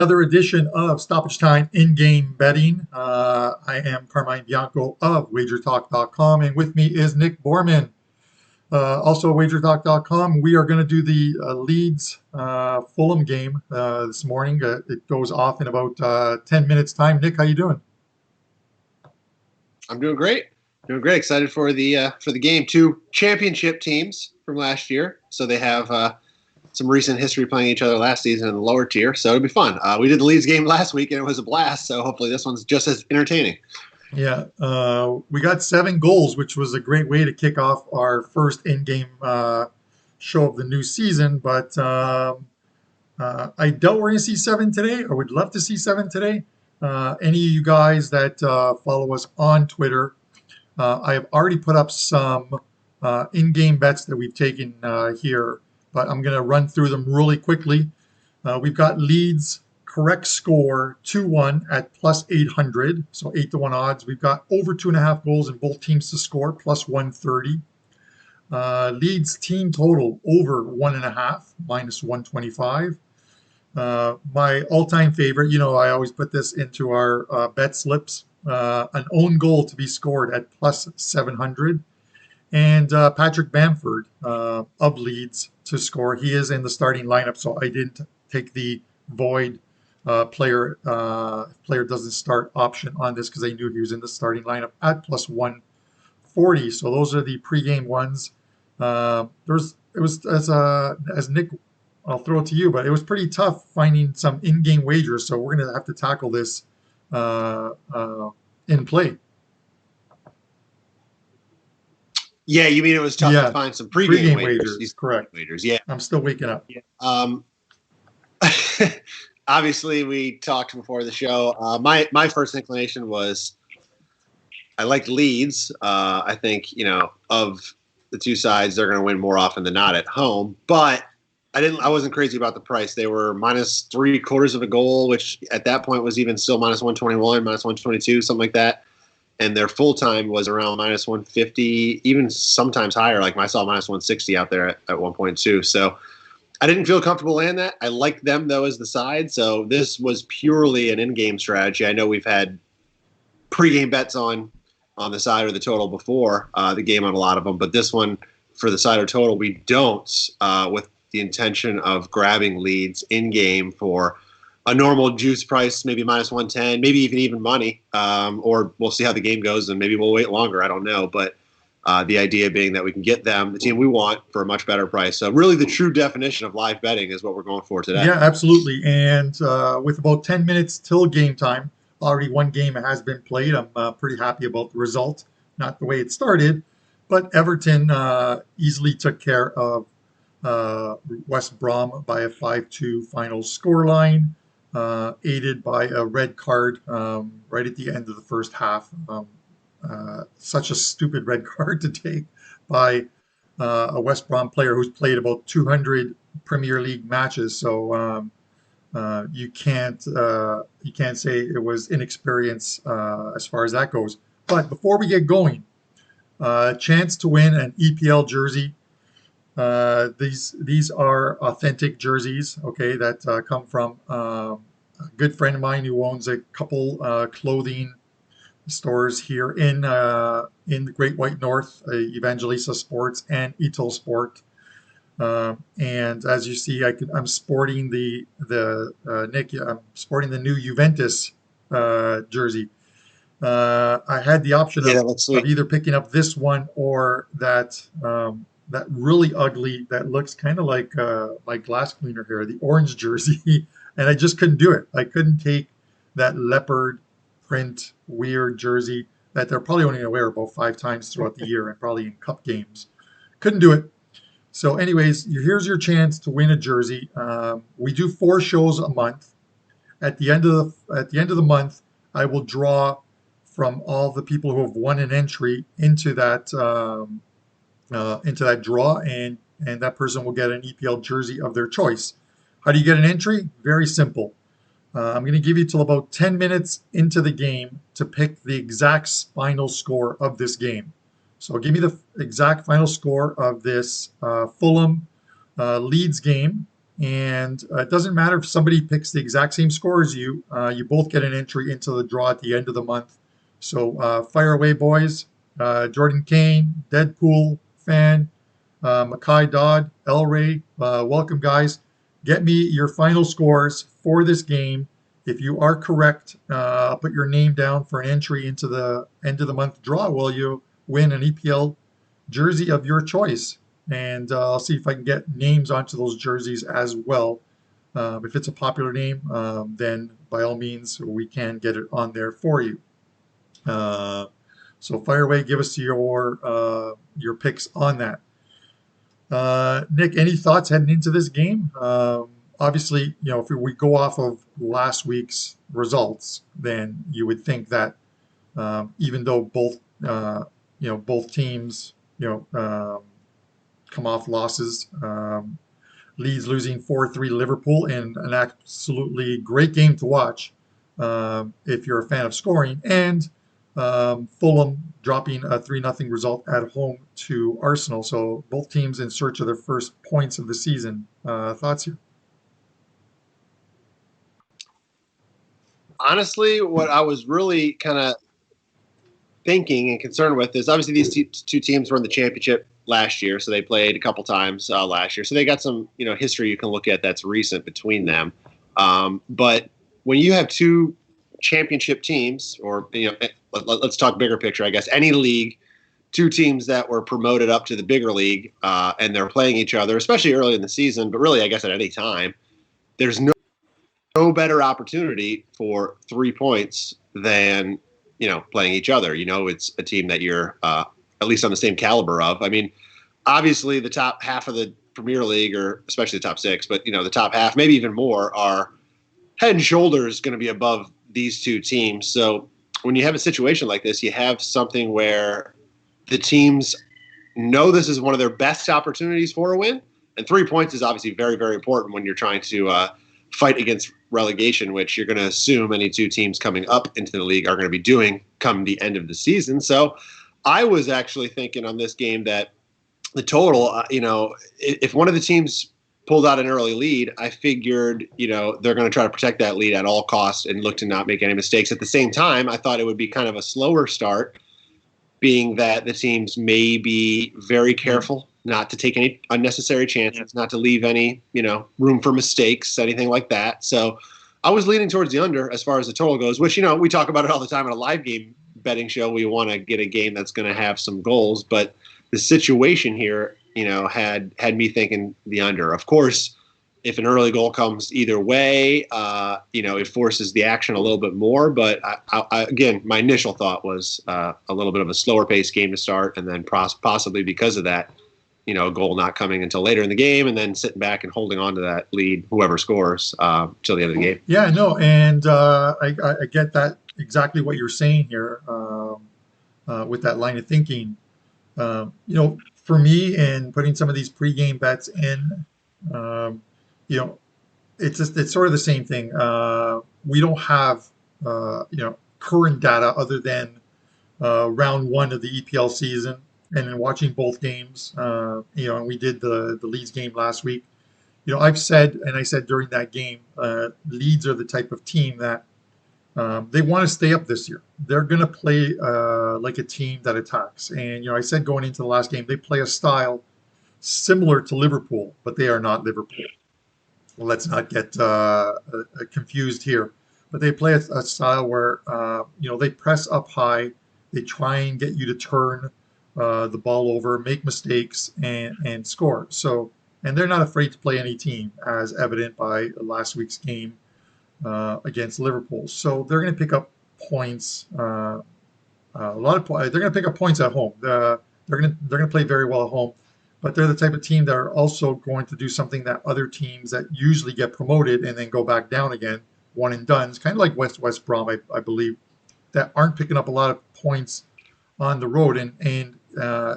Another edition of Stoppage Time in-game betting. I am Carmine Bianco of WagerTalk.com, and with me is Nick Borrman, also WagerTalk.com. We are going to do the Leeds Fulham game this morning. It goes off in about 10 minutes time. Nick, how you doing? I'm doing great. Excited for the game. Two championship teams from last year, so they have some recent history playing each other last season in the lower tier, so it'll be fun. We did the Leeds game last week, and it was a blast, so hopefully this one's just as entertaining. Yeah, we got 7 goals, which was a great way to kick off our first in-game show of the new season, but I doubt we're going to see 7 today. I would love to see 7 today. Any of you guys that follow us on Twitter, I have already put up some in-game bets that we've taken here, but I'm going to run through them really quickly. We've got Leeds correct score 2-1 at plus 800, so 8-1 odds. We've got over 2.5 goals in both teams to score, plus 130. Leeds team total over 1.5, minus 125. My all-time favorite, I always put this into our bet slips, an own goal to be scored at plus 700. And Patrick Bamford of Leeds to score. He is in the starting lineup, so I didn't take the void player doesn't start option on this because I knew he was in the starting lineup at plus 140. So those are the pregame ones. It was as Nick, I'll throw it to you, but it was pretty tough finding some in-game wagers. So we're going to have to tackle this in play. Yeah, you mean it was tough to find some pregame wagers? Correct. Wagers, yeah. I'm still waking up. Yeah. Obviously, we talked before the show. My first inclination was I like Leeds. I think of the two sides, they're going to win more often than not at home. But I wasn't crazy about the price. They were minus 3/4 of a goal, which at that point was even still minus 121, minus 122, something like that. And their full time was around minus 150, even sometimes higher. Like I saw minus 160 out there at one point too. So I didn't feel comfortable in that. I like them though as the side. So this was purely an in-game strategy. I know we've had pre-game bets on the side or the total before the game on a lot of them, but this one for the side or total we don't, with the intention of grabbing Leeds in game for a normal juice price, maybe minus 110, maybe even money, or we'll see how the game goes and maybe we'll wait longer. I don't know. But the idea being that we can get them, the team we want, for a much better price. So really the true definition of live betting is what we're going for today. Yeah, absolutely. And with about 10 minutes till game time, already one game has been played. I'm pretty happy about the result. Not the way it started, but Everton easily took care of West Brom by a 5-2 final scoreline. Aided by a red card right at the end of the first half. Such a stupid red card to take by a West Brom player who's played about 200 Premier League matches. So you can't say it was inexperience as far as that goes. But before we get going, chance to win an Epl jersey. These are authentic jerseys, okay, that come from a good friend of mine who owns a couple clothing stores here in the Great White North, Evangelista Sports and Epl Sport. And as you see, I'm sporting Nick. I'm sporting the new Juventus jersey. I had the option of either picking up this one or that really ugly, that looks kind of like my glass cleaner here, the orange jersey, and I just couldn't do it. I couldn't take that leopard print weird jersey that they're probably only going to wear about 5 times throughout the year and probably in cup games. Couldn't do it. So anyways, here's your chance to win a jersey. We do 4 shows a month. At the end of the month, I will draw from all the people who have won an entry into that draw, and that person will get an EPL jersey of their choice. How do you get an entry? Very simple. I'm going to give you till about 10 minutes into the game to pick the exact final score of this game. So give me the exact final score of this Fulham Leeds game, And it doesn't matter if somebody picks the exact same score as you. You both get an entry into the draw at the end of the month. So fire away, boys. Jordan Kane, Deadpool fan, Mackay Dodd, El Ray, welcome, guys. Get me your final scores for this game. If you are correct, I'll put your name down for an entry into the end of the month draw. Will you win an EPL jersey of your choice? And I'll see if I can get names onto those jerseys as well. If it's a popular name, then by all means, we can get it on there for you. So fire away, give us your picks on that. Nick, any thoughts heading into this game? Obviously, if we go off of last week's results, then you would think that even though both teams, come off losses. Leeds losing 4-3 Liverpool in an absolutely great game to watch if you're a fan of scoring, and Fulham dropping a 3-0 result at home to Arsenal. So both teams in search of their first points of the season. Thoughts here? Honestly, what I was really kind of thinking and concerned with is obviously these two teams were in the championship last year, so they played a couple times last year. So they got some history you can look at that's recent between them. But when you have two championship teams, or let's talk bigger picture, I guess, any league, two teams that were promoted up to the bigger league, and they're playing each other, especially early in the season, but really I guess at any time, there's no better opportunity for 3 points than playing each other. It's a team that you're at least on the same caliber of. I mean, obviously the top half of the Premier League, or especially the top six, but the top half, maybe even more, are head and shoulders going to be above these two teams. So when you have a situation like this, you have something where the teams know this is one of their best opportunities for a win, and 3 points is obviously very, very important when you're trying to fight against relegation, which you're going to assume any two teams coming up into the league are going to be doing come the end of the season. So I was actually thinking on this game that the total, if one of the teams pulled out an early lead, I figured, they're going to try to protect that lead at all costs and look to not make any mistakes. At the same time, I thought it would be kind of a slower start, being that the teams may be very careful not to take any unnecessary chances, not to leave any, room for mistakes, anything like that. So I was leaning towards the under as far as the total goes, which, we talk about it all the time in a live game betting show. We want to get a game that's going to have some goals, but the situation here, had me thinking the under. Of course, if an early goal comes either way, it forces the action a little bit more. But again, my initial thought was a little bit of a slower paced game to start, and then possibly because of that, a goal not coming until later in the game, and then sitting back and holding on to that lead, whoever scores, till the end of the game. Yeah, no, and I get that, exactly what you're saying here with that line of thinking. For me, in putting some of these pregame bets in, it's sort of the same thing. We don't have current data other than round one of the EPL season, and in watching both games, and we did the Leeds game last week. I've said, and I said during that game, Leeds are the type of team that they want to stay up this year. They're going to play like a team that attacks. And, I said going into the last game, they play a style similar to Liverpool, but they are not Liverpool. Well, let's not get confused here. But they play a style where, they press up high. They try and get you to turn the ball over, make mistakes, and score. So, and they're not afraid to play any team, as evident by last week's game against Liverpool. So they're going to pick up points. A lot of they're going to pick up points at home. They're going to play very well at home, but they're the type of team that are also going to do something that other teams that usually get promoted and then go back down again, one and done. It's kind of like West Brom, I believe, that aren't picking up a lot of points on the road. And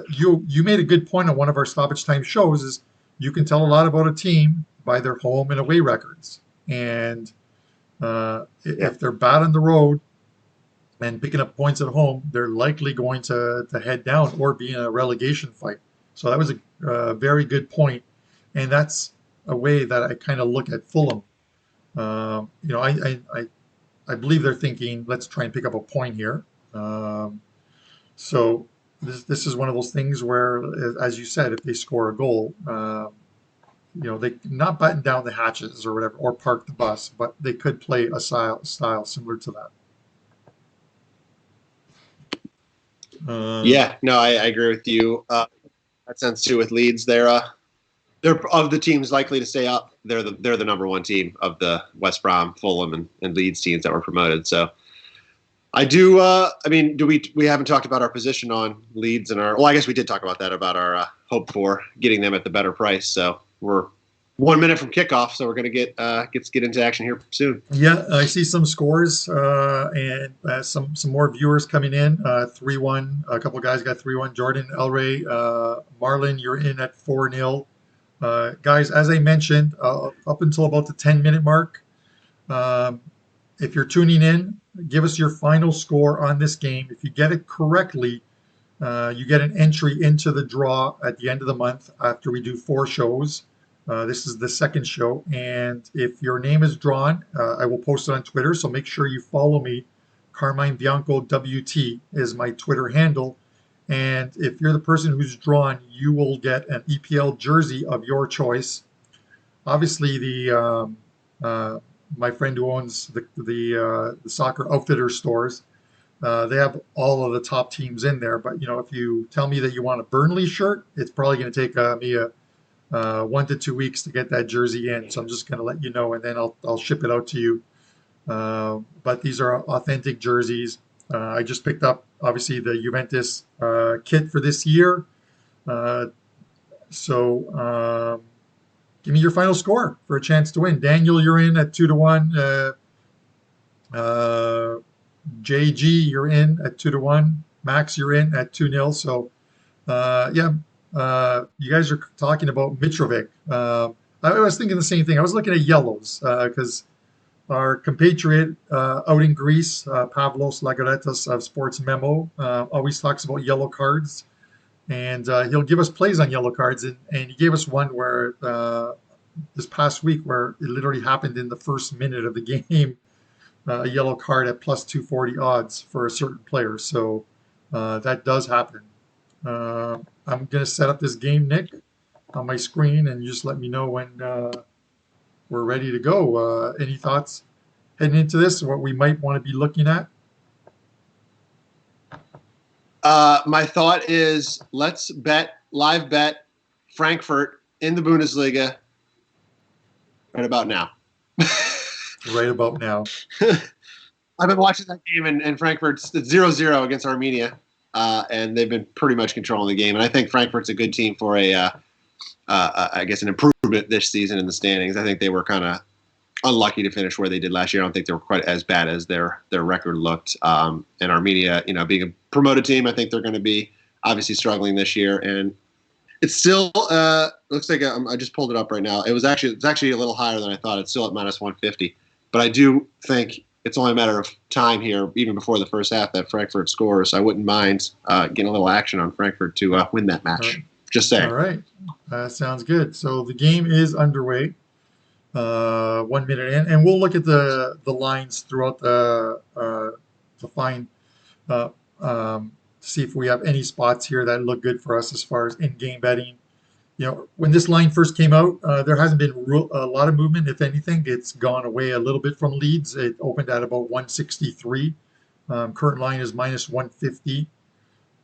you made a good point on one of our Stoppage Time shows, is you can tell a lot about a team by their home and away records. And if they're bad on the road and picking up points at home, they're likely going to head down or be in a relegation fight. So that was a very good point. And that's a way that I kind of look at Fulham. You know, I believe they're thinking, let's try and pick up a point here. So this is one of those things where, as you said, if they score a goal, you know, they not batten down the hatches or whatever, or park the bus, but they could play a style similar to that. Yeah, no, I agree with you. That sense too with Leeds, they're of the teams likely to stay up. They're the number one team of the West Brom, Fulham, and Leeds teams that were promoted. So I do. I mean, we haven't talked about our position on Leeds and our. Well, I guess we did talk about that about our hope for getting them at the better price. So we're 1 minute from kickoff, so we're going to get into action here soon. Yeah, I see some scores and some more viewers coming in. 3-1. A couple guys got 3-1. Jordan Elray, Marlon, you're in at 4-0. Guys, as I mentioned, up until about the 10-minute mark, if you're tuning in, give us your final score on this game. If you get it correctly, you get an entry into the draw at the end of the month after we do 4 shows. This is the second show, and if your name is drawn, I will post it on Twitter, so make sure you follow me. Carmine Bianco WT is my Twitter handle, and if you're the person who's drawn, you will get an EPL jersey of your choice. Obviously, my friend who owns the soccer outfitter stores, they have all of the top teams in there, but you know, if you tell me that you want a Burnley shirt, it's probably going to take me 1 to 2 weeks to get that jersey in. So I'm just going to let you know, and then I'll ship it out to you. But these are authentic jerseys. I just picked up, obviously, the Juventus kit for this year. So give me your final score for a chance to win. Daniel, you're in at 2-1. JG, you're in at 2-1. Max, you're in at 2-0. So yeah. You guys are talking about Mitrovic. I was thinking the same thing. I was looking at yellows because our compatriot out in Greece, Pavlos Lagoretas of Sports Memo, always talks about yellow cards, and he'll give us plays on yellow cards. And he gave us one where this past week where it literally happened in the first minute of the game, a yellow card at plus 240 odds for a certain player. So that does happen. I'm going to set up this game, Nick, on my screen, and you just let me know when we're ready to go. Any thoughts heading into this, what we might want to be looking at? My thought is let's live bet Frankfurt in the Bundesliga right about now. Right about now. I've been watching that game, and Frankfurt's 0-0 against Armenia. And they've been pretty much controlling the game. And I think Frankfurt's a good team for I guess, an improvement this season in the standings. I think they were kind of unlucky to finish where they did last year. I don't think they were quite as bad as their record looked. And Armenia, you know, being a promoted team, I think they're going to be obviously struggling this year. And it's still looks like I just pulled it up right now. It's actually a little higher than I thought. It's still at minus 150. But I do think it's only a matter of time here, even before the first half, that Frankfurt scores. I wouldn't mind getting a little action on Frankfurt to win that match. Just saying. All right. Sounds good. So the game is underway. 1 minute in. And we'll look at the lines throughout to find see if we have any spots here that look good for us as far as in-game betting. You know, when this line first came out, there hasn't been a lot of movement. If anything, it's gone away a little bit from Leeds. It opened at about 163. Current line is minus 150.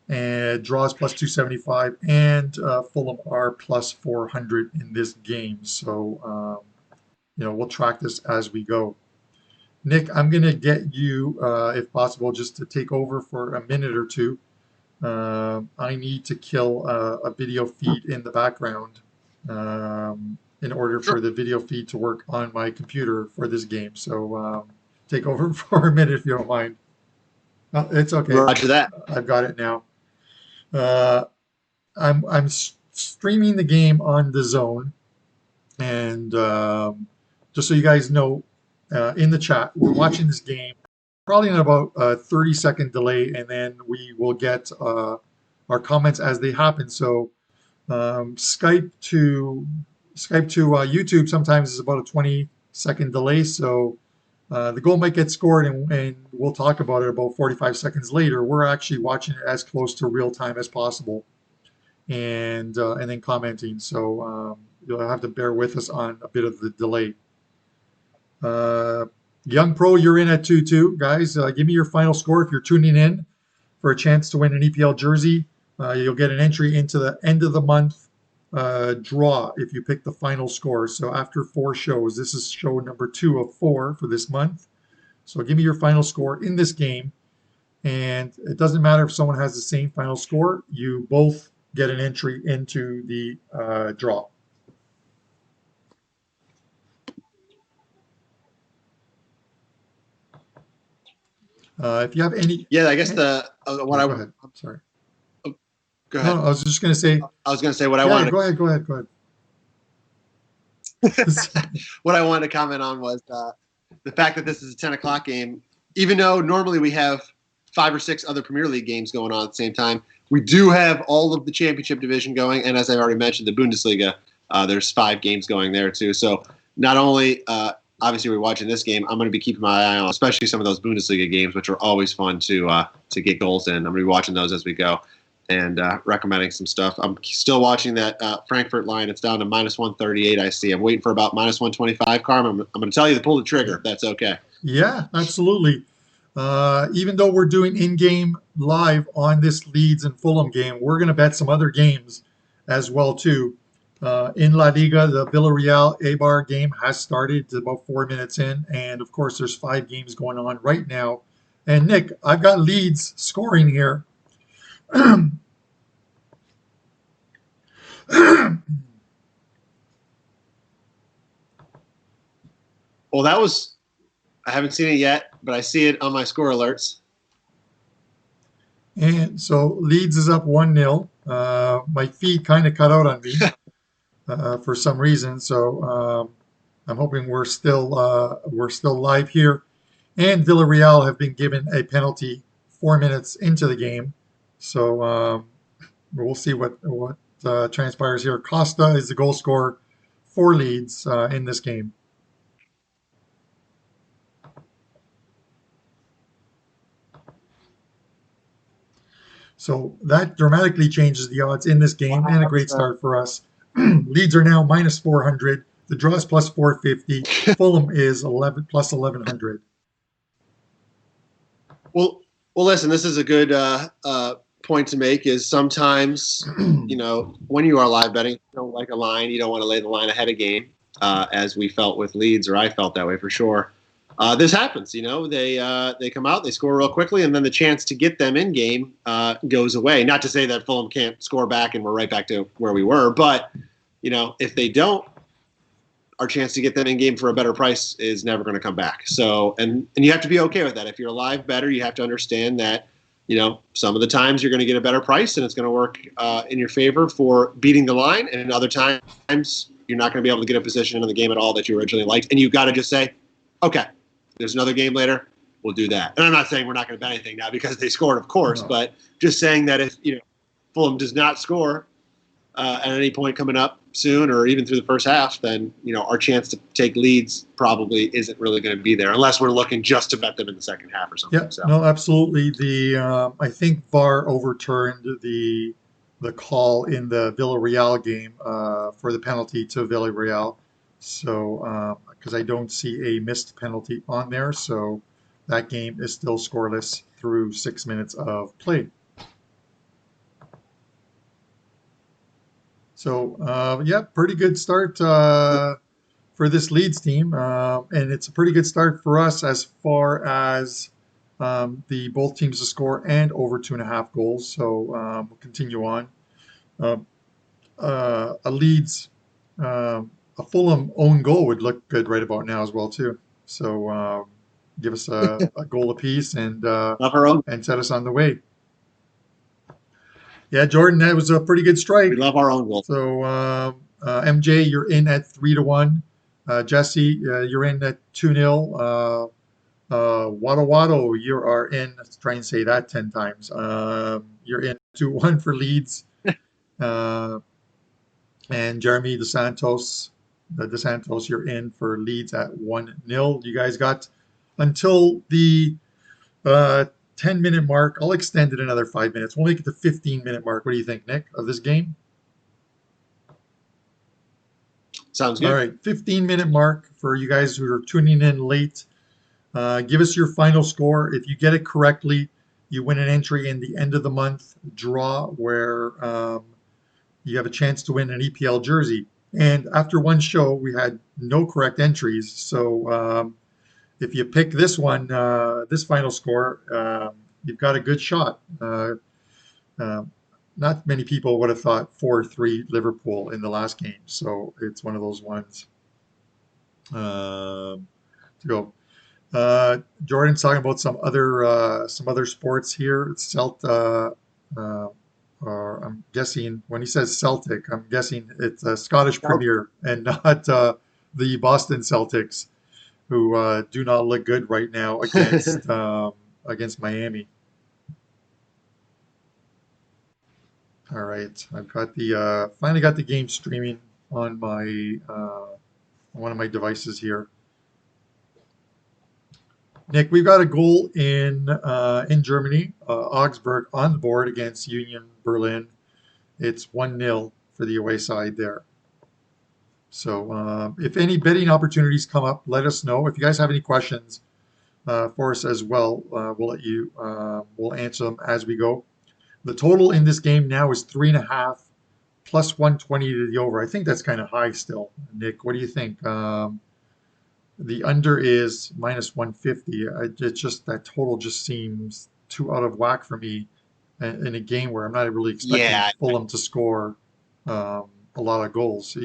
And draws plus 275. And Fulham are plus 400 in this game. So, you know, we'll track this as we go. Nick, I'm going to get you, if possible, just to take over for a minute or two. I need to kill a video feed in the background in order for the video feed to work on my computer for this game. So take over for a minute if you don't mind. No, it's okay. Roger that. I've got it now. I'm streaming the game on the Zone, and just so you guys know, in the chat, we're watching this game. Probably in about a 30-second delay, and then we will get our comments as they happen. So Skype to Skype to YouTube sometimes is about a 20-second delay, so the goal might get scored, and we'll talk about it about 45 seconds later. We're actually watching it as close to real time as possible, and then commenting. So you'll have to bear with us on a bit of the delay. Young Pro, you're in at 2-2. Guys, give me your final score if you're tuning in for a chance to win an Epl jersey. You'll get an entry into the end of the month draw if you pick the final score. So after 4 shows, this is show number 2 of 4 for this month. So give me your final score in this game. And it doesn't matter if someone has the same final score, you both get an entry into the draw. If you have any, Yeah, I guess the what go I ahead. I'm sorry. Go ahead. No, I was just going to say. I was going to say what I Yeah, wanted. go ahead. What I wanted to comment on was the fact that this is a 10 o'clock game. Even though normally we have 5 or 6 other Premier League games going on at the same time, we do have all of the Championship division going, and as I've already mentioned, the Bundesliga. There's 5 games going there too. So not only obviously we're watching this game, I'm going to be keeping my eye on, especially some of those Bundesliga games, which are always fun to get goals in. I'm going to be watching those as we go and recommending some stuff. I'm still watching that Frankfurt line. It's down to -138. I see. I'm waiting for about -125. Carmine, I'm going to tell you to pull the trigger if that's okay. Yeah, absolutely. Even though we're doing in-game live on this Leeds and Fulham game, we're going to bet some other games as well too. In La Liga, the Villarreal Eibar game has started. It's about 4 minutes in, and of course, there's 5 games going on right now. And Nick, I've got Leeds scoring here. Well, I haven't seen it yet, but I see it on my score alerts. And so Leeds is up 1-0. My feed kind of cut out on me for some reason, so I'm hoping we're still live here. And Villarreal have been given a penalty 4 minutes into the game, so we'll see what transpires here. Costa is the goal scorer for Leeds in this game. So that dramatically changes the odds in this game, and a great start for us. Leeds are now -400. The draw is +450. Fulham is +1100. Well, listen. This is a good point to make. Is sometimes when you are live betting, you don't like a line. You don't want to lay the line ahead of game, as we felt with Leeds, or I felt that way for sure. This happens, they come out, they score real quickly, and then the chance to get them in game goes away. Not to say that Fulham can't score back and we're right back to where we were, but if they don't, our chance to get them in game for a better price is never going to come back. So, and you have to be okay with that. If you're a live bettor, you have to understand that some of the times you're going to get a better price and it's going to work in your favor for beating the line, and other times you're not going to be able to get a position in the game at all that you originally liked, and you've got to just say, okay, there's another game later, we'll do that. And I'm not saying we're not going to bet anything now because they scored, of course, but just saying that if Fulham does not score at any point coming up soon, or even through the first half, then our chance to take Leeds probably isn't really going to be there, unless we're looking just to bet them in the second half or something. Yeah, no, absolutely. I think VAR overturned the call in the Villarreal game for the penalty to Villarreal. So, because I don't see a missed penalty on there, so that game is still scoreless through 6 minutes of play. So, yeah, pretty good start for this Leeds team, and it's a pretty good start for us as far as the both teams to score and over 2.5 goals. So we'll continue on. A Leeds. A Fulham own goal would look good right about now as well too. So give us a goal apiece and set us on the way. Yeah, Jordan, that was a pretty good strike. We love our own goal. So MJ, you're in at 3-1. Jesse, you're in at 2-0. Wado, you are in. Let's try and say that 10 times. You're in 2-1 for Leeds. And Jeremy DeSantos, you're in for Leeds at 1-0. You guys got until the uh, 10-minute mark. I'll extend it another 5 minutes. We'll make it the 15-minute mark. What do you think, Nick, of this game? Sounds All good. right, 15-minute mark for you guys who are tuning in late. Give us your final score. If you get it correctly, you win an entry in the end of the month draw where you have a chance to win an EPL jersey. And after one show, we had no correct entries. So if you pick this one, this final score, you've got a good shot. Uh, Not many people would have thought 4-3 Liverpool in the last game. So it's one of those ones to go. Jordan's talking about some other sports here. Uh, or I'm guessing when he says Celtic, I'm guessing it's a Scottish Premier and not the Boston Celtics, who do not look good right now against Miami. All right, I've got the finally got the game streaming on my one of my devices here. Nick, we've got a goal in Germany, Augsburg on the board against Union Berlin. It's 1-0 for the away side there. So if any betting opportunities come up, let us know. If you guys have any questions for us as well, we'll answer them as we go. The total in this game now is 3.5 plus 120 to the over. I think that's kind of high still. Nick, what do you think? The under is minus 150. It's just that total just seems too out of whack for me in a game where I'm not really expecting Yeah. Fulham to score a lot of goals. So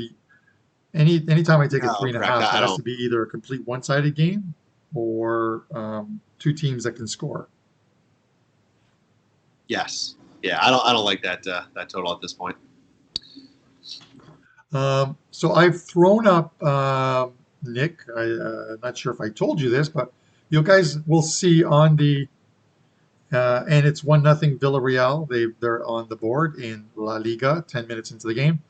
anytime I take a No, three and a correct. half, it I has don't. to be either a complete one-sided game or two teams that can score. Yes. Yeah. I don't like that total at this point. So I've thrown up, Nick. I'm not sure if I told you this, but you guys will see on the and it's 1-0 Villarreal. They're on the board in La Liga. 10 minutes into the game.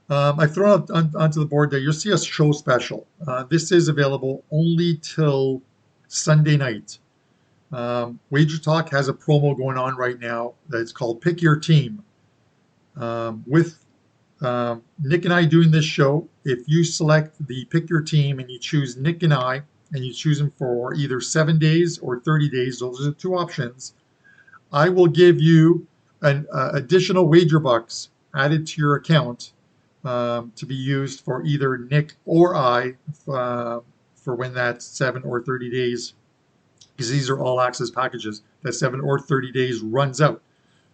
I've thrown up onto the board there. You'll see a show special. This is available only till Sunday night. WagerTalk has a promo going on right now that's called Pick Your Team. With Nick and I doing this show, if you select the Pick Your Team and you choose Nick and I, and you choose them for either 7 days or 30 days, those are the two options, I will give you an additional wager bucks added to your account to be used for either Nick or I for when that 7 or 30 days, because these are all access packages, that 7 or 30 days runs out.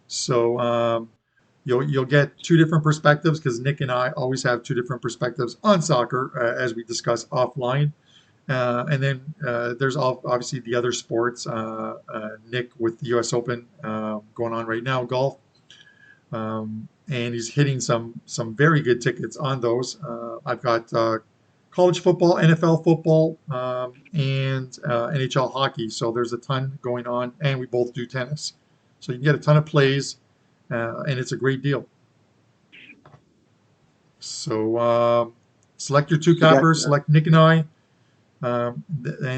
So you'll get two different perspectives because Nick and I always have two different perspectives on soccer as we discuss offline. And then there's obviously the other sports. Nick with the U.S. Open going on right now, golf, and he's hitting some very good tickets on those. I've got college football, NFL football, and NHL hockey. So there's a ton going on, and we both do tennis. So you can get a ton of plays, and it's a great deal. So select your two Okay. cappers, select Nick and I. And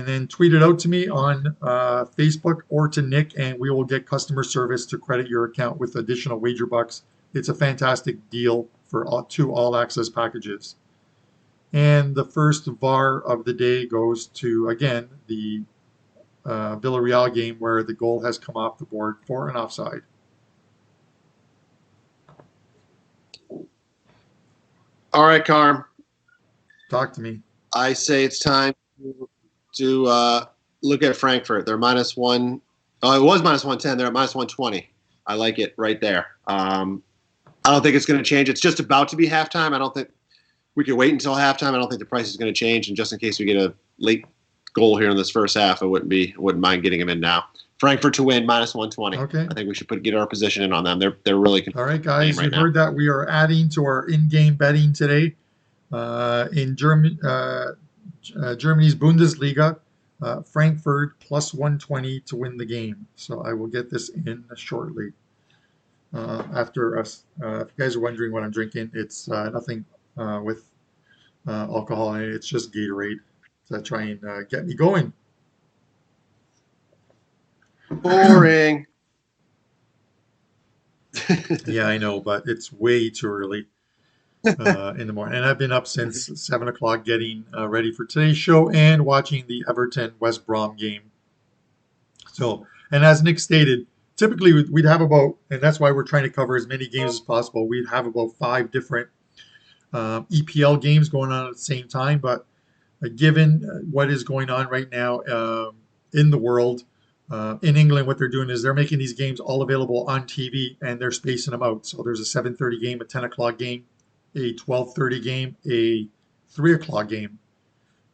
then tweet it out to me on Facebook or to Nick, and we will get customer service to credit your account with additional wager bucks. It's a fantastic deal for two all access packages. And the first VAR of the day goes to, again, the Villarreal game where the goal has come off the board for an offside. All right, Carm. Talk to me. I say it's time to look at Frankfurt. They're minus one. Oh, it was minus 110. They're at minus 120. I like it right there. I don't think it's going to change. It's just about to be halftime. I don't think we could wait until halftime. I don't think the price is going to change. And just in case we get a late goal here in this first half, I wouldn't mind getting them in now. Frankfurt to win minus 120. Okay. I think we should get our position in on them. They're really all right, guys. right You've now. heard that we are adding to our in-game betting today. In Germany's Bundesliga, Frankfurt plus 120 to win the game. So I will get this in shortly. after us. If you guys are wondering what I'm drinking, it's nothing with alcohol in it. It's just Gatorade to try and get me going. Boring. Yeah, I know, but it's way too early in the morning. And I've been up since 7 o'clock getting ready for today's show and watching the Everton West Brom game. So, and as Nick stated, typically we'd have about, and that's why we're trying to cover as many games as possible. We'd have about 5 different EPL games going on at the same time. But given what is going on right now in the world, in England, what they're doing is they're making these games all available on TV and they're spacing them out. So there's a 7:30 game, a 10 o'clock game, a 12:30 game, a 3 o'clock game.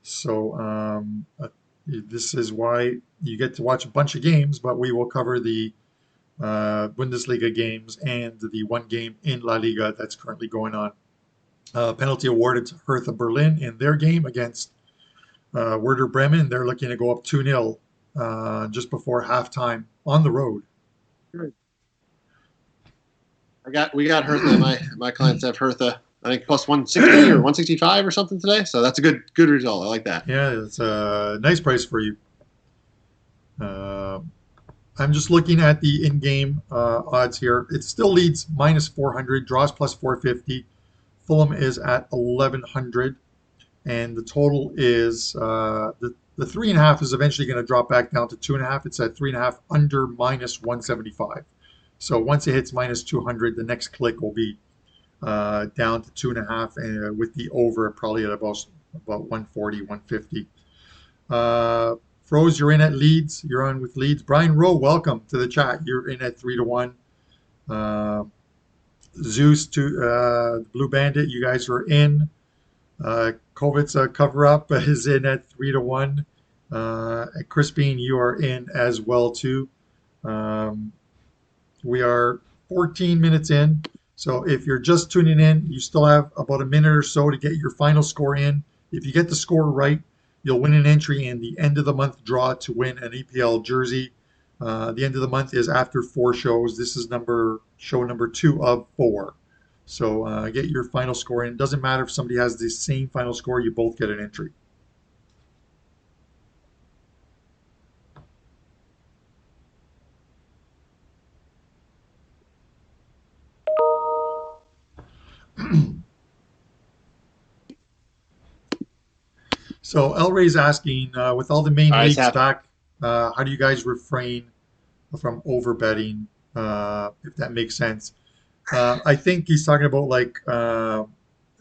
So this is why you get to watch a bunch of games, but we will cover the Bundesliga games and the one game in La Liga that's currently going on. Penalty awarded to Hertha Berlin in their game against Werder Bremen. They're looking to go up 2-0 just before halftime on the road. We got Hertha. My clients have Hertha, I think, plus 160 or 165 or something today. So that's a good result. I like that. Yeah, it's a nice price for you. I'm just looking at the in-game odds here. It still leads minus 400, draws plus 450. Fulham is at 1100, and the total is the 3.5 is eventually going to drop back down to 2.5. It's at 3.5 under minus 175. So once it hits minus 200, the next click will be down to 2.5, and with the over probably at about 140, 150. Froze, you're in at Leeds. You're on with Leeds. Brian Rowe, welcome to the chat. You're in at 3-1. Zeus to Blue Bandit, you guys are in. COVID's cover up is in at 3-1. Crispine, you are in as well too. We are 14 minutes in. So if you're just tuning in, you still have about a minute or so to get your final score in. If you get the score right, you'll win an entry in the end of the month draw to win an Epl Jersey. The end of the month is after 4 shows. This is show number 2 of 4. So get your final score in. Doesn't matter if somebody has the same final score, you both get an entry. So El Ray's asking, with all the main leagues back, how do you guys refrain from over betting, if that makes sense? I think he's talking about like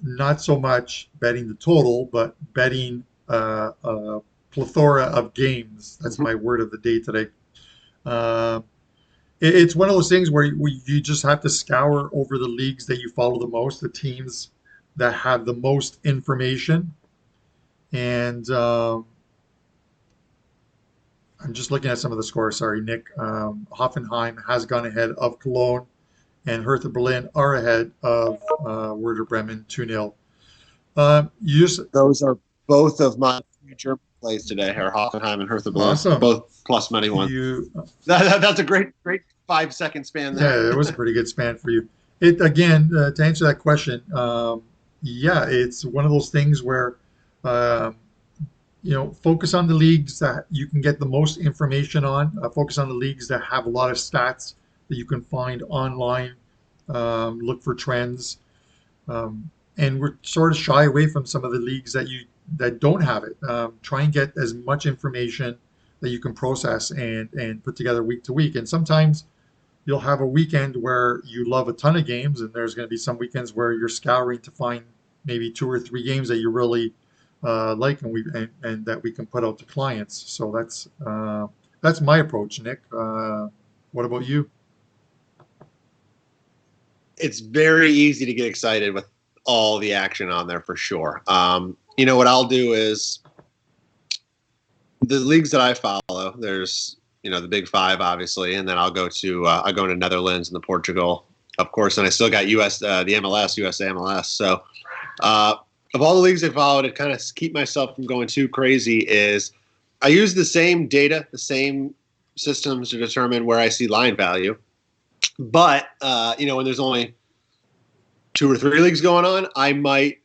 not so much betting the total, but betting a plethora of games. That's my word of the day today. It's one of those things where you just have to scour over the leagues that you follow the most, the teams that have the most information. And I'm just looking at some of the scores. Sorry, Nick. Hoffenheim has gone ahead of Cologne, and Hertha Berlin are ahead of Werder Bremen 2-0. Those are both of my future plays today, are Hoffenheim and Hertha Berlin. Awesome. Both plus money one. That's a great 5-second span there. Yeah, it was a pretty good span for you. It again, to answer that question, yeah, it's one of those things where focus on the leagues that you can get the most information on. Focus on the leagues that have a lot of stats that you can find online. Look for trends, and we're sort of shy away from some of the leagues that don't have it. Try and get as much information that you can process and put together week to week. And sometimes you'll have a weekend where you love a ton of games, and there's going to be some weekends where you're scouring to find maybe 2 or 3 games that you really like and that we can put out to clients. So that's my approach, Nick. What about you? It's very easy to get excited with all the action on there for sure. What I'll do is the leagues that I follow, there's the big 5 obviously, and then I'll go into Netherlands and the Portugal, of course, and I still got the MLS, USA MLS. So of all the leagues I follow, to kind of keep myself from going too crazy, is I use the same data, the same systems to determine where I see line value. But when there's only 2 or 3 leagues going on, I might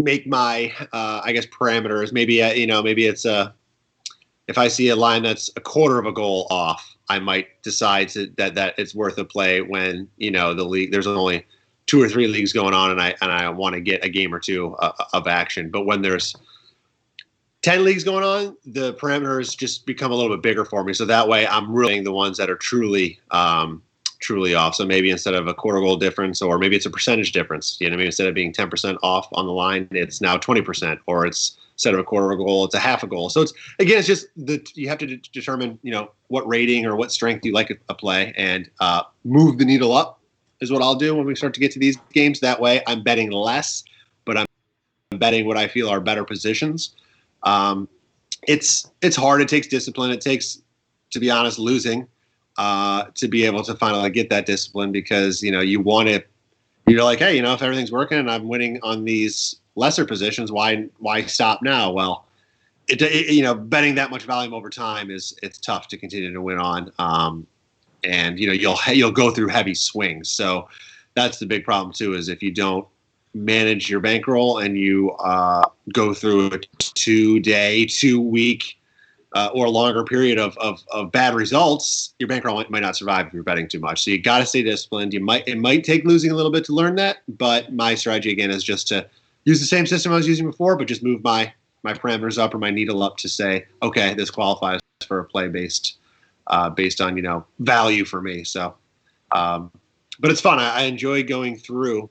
make my parameters. Maybe maybe it's if I see a line that's a quarter of a goal off, I might decide that it's worth a play when the league there's only 2 or 3 leagues going on, and I want to get a game or two of action. But when there's 10 leagues going on, the parameters just become a little bit bigger for me. So that way, I'm really the ones that are truly off. So maybe instead of a quarter goal difference, or maybe it's a percentage difference. Maybe instead of being 10% off on the line, it's now 20%, or it's instead of a quarter of a goal, it's a half a goal. So it's just you have to determine what rating or what strength you like a play, and move the needle up is what I'll do when we start to get to these games. That way, I'm betting less, but I'm betting what I feel are better positions. It's hard. It takes discipline. It takes, to be honest, losing to be able to finally get that discipline, because you want it. You're like, hey, if everything's working and I'm winning on these lesser positions, why stop now? Well, betting that much volume over time it's tough to continue to win on. And you'll go through heavy swings. So that's the big problem too, is if you don't manage your bankroll and you go through a 2-day, 2-week, or longer period of bad results, your bankroll might not survive if you're betting too much. So you got to stay disciplined. It might take losing a little bit to learn that, but my strategy again is just to use the same system I was using before, but just move my parameters up or my needle up to say, okay, this qualifies for a play based on value for me. So, but it's fun. I enjoy going through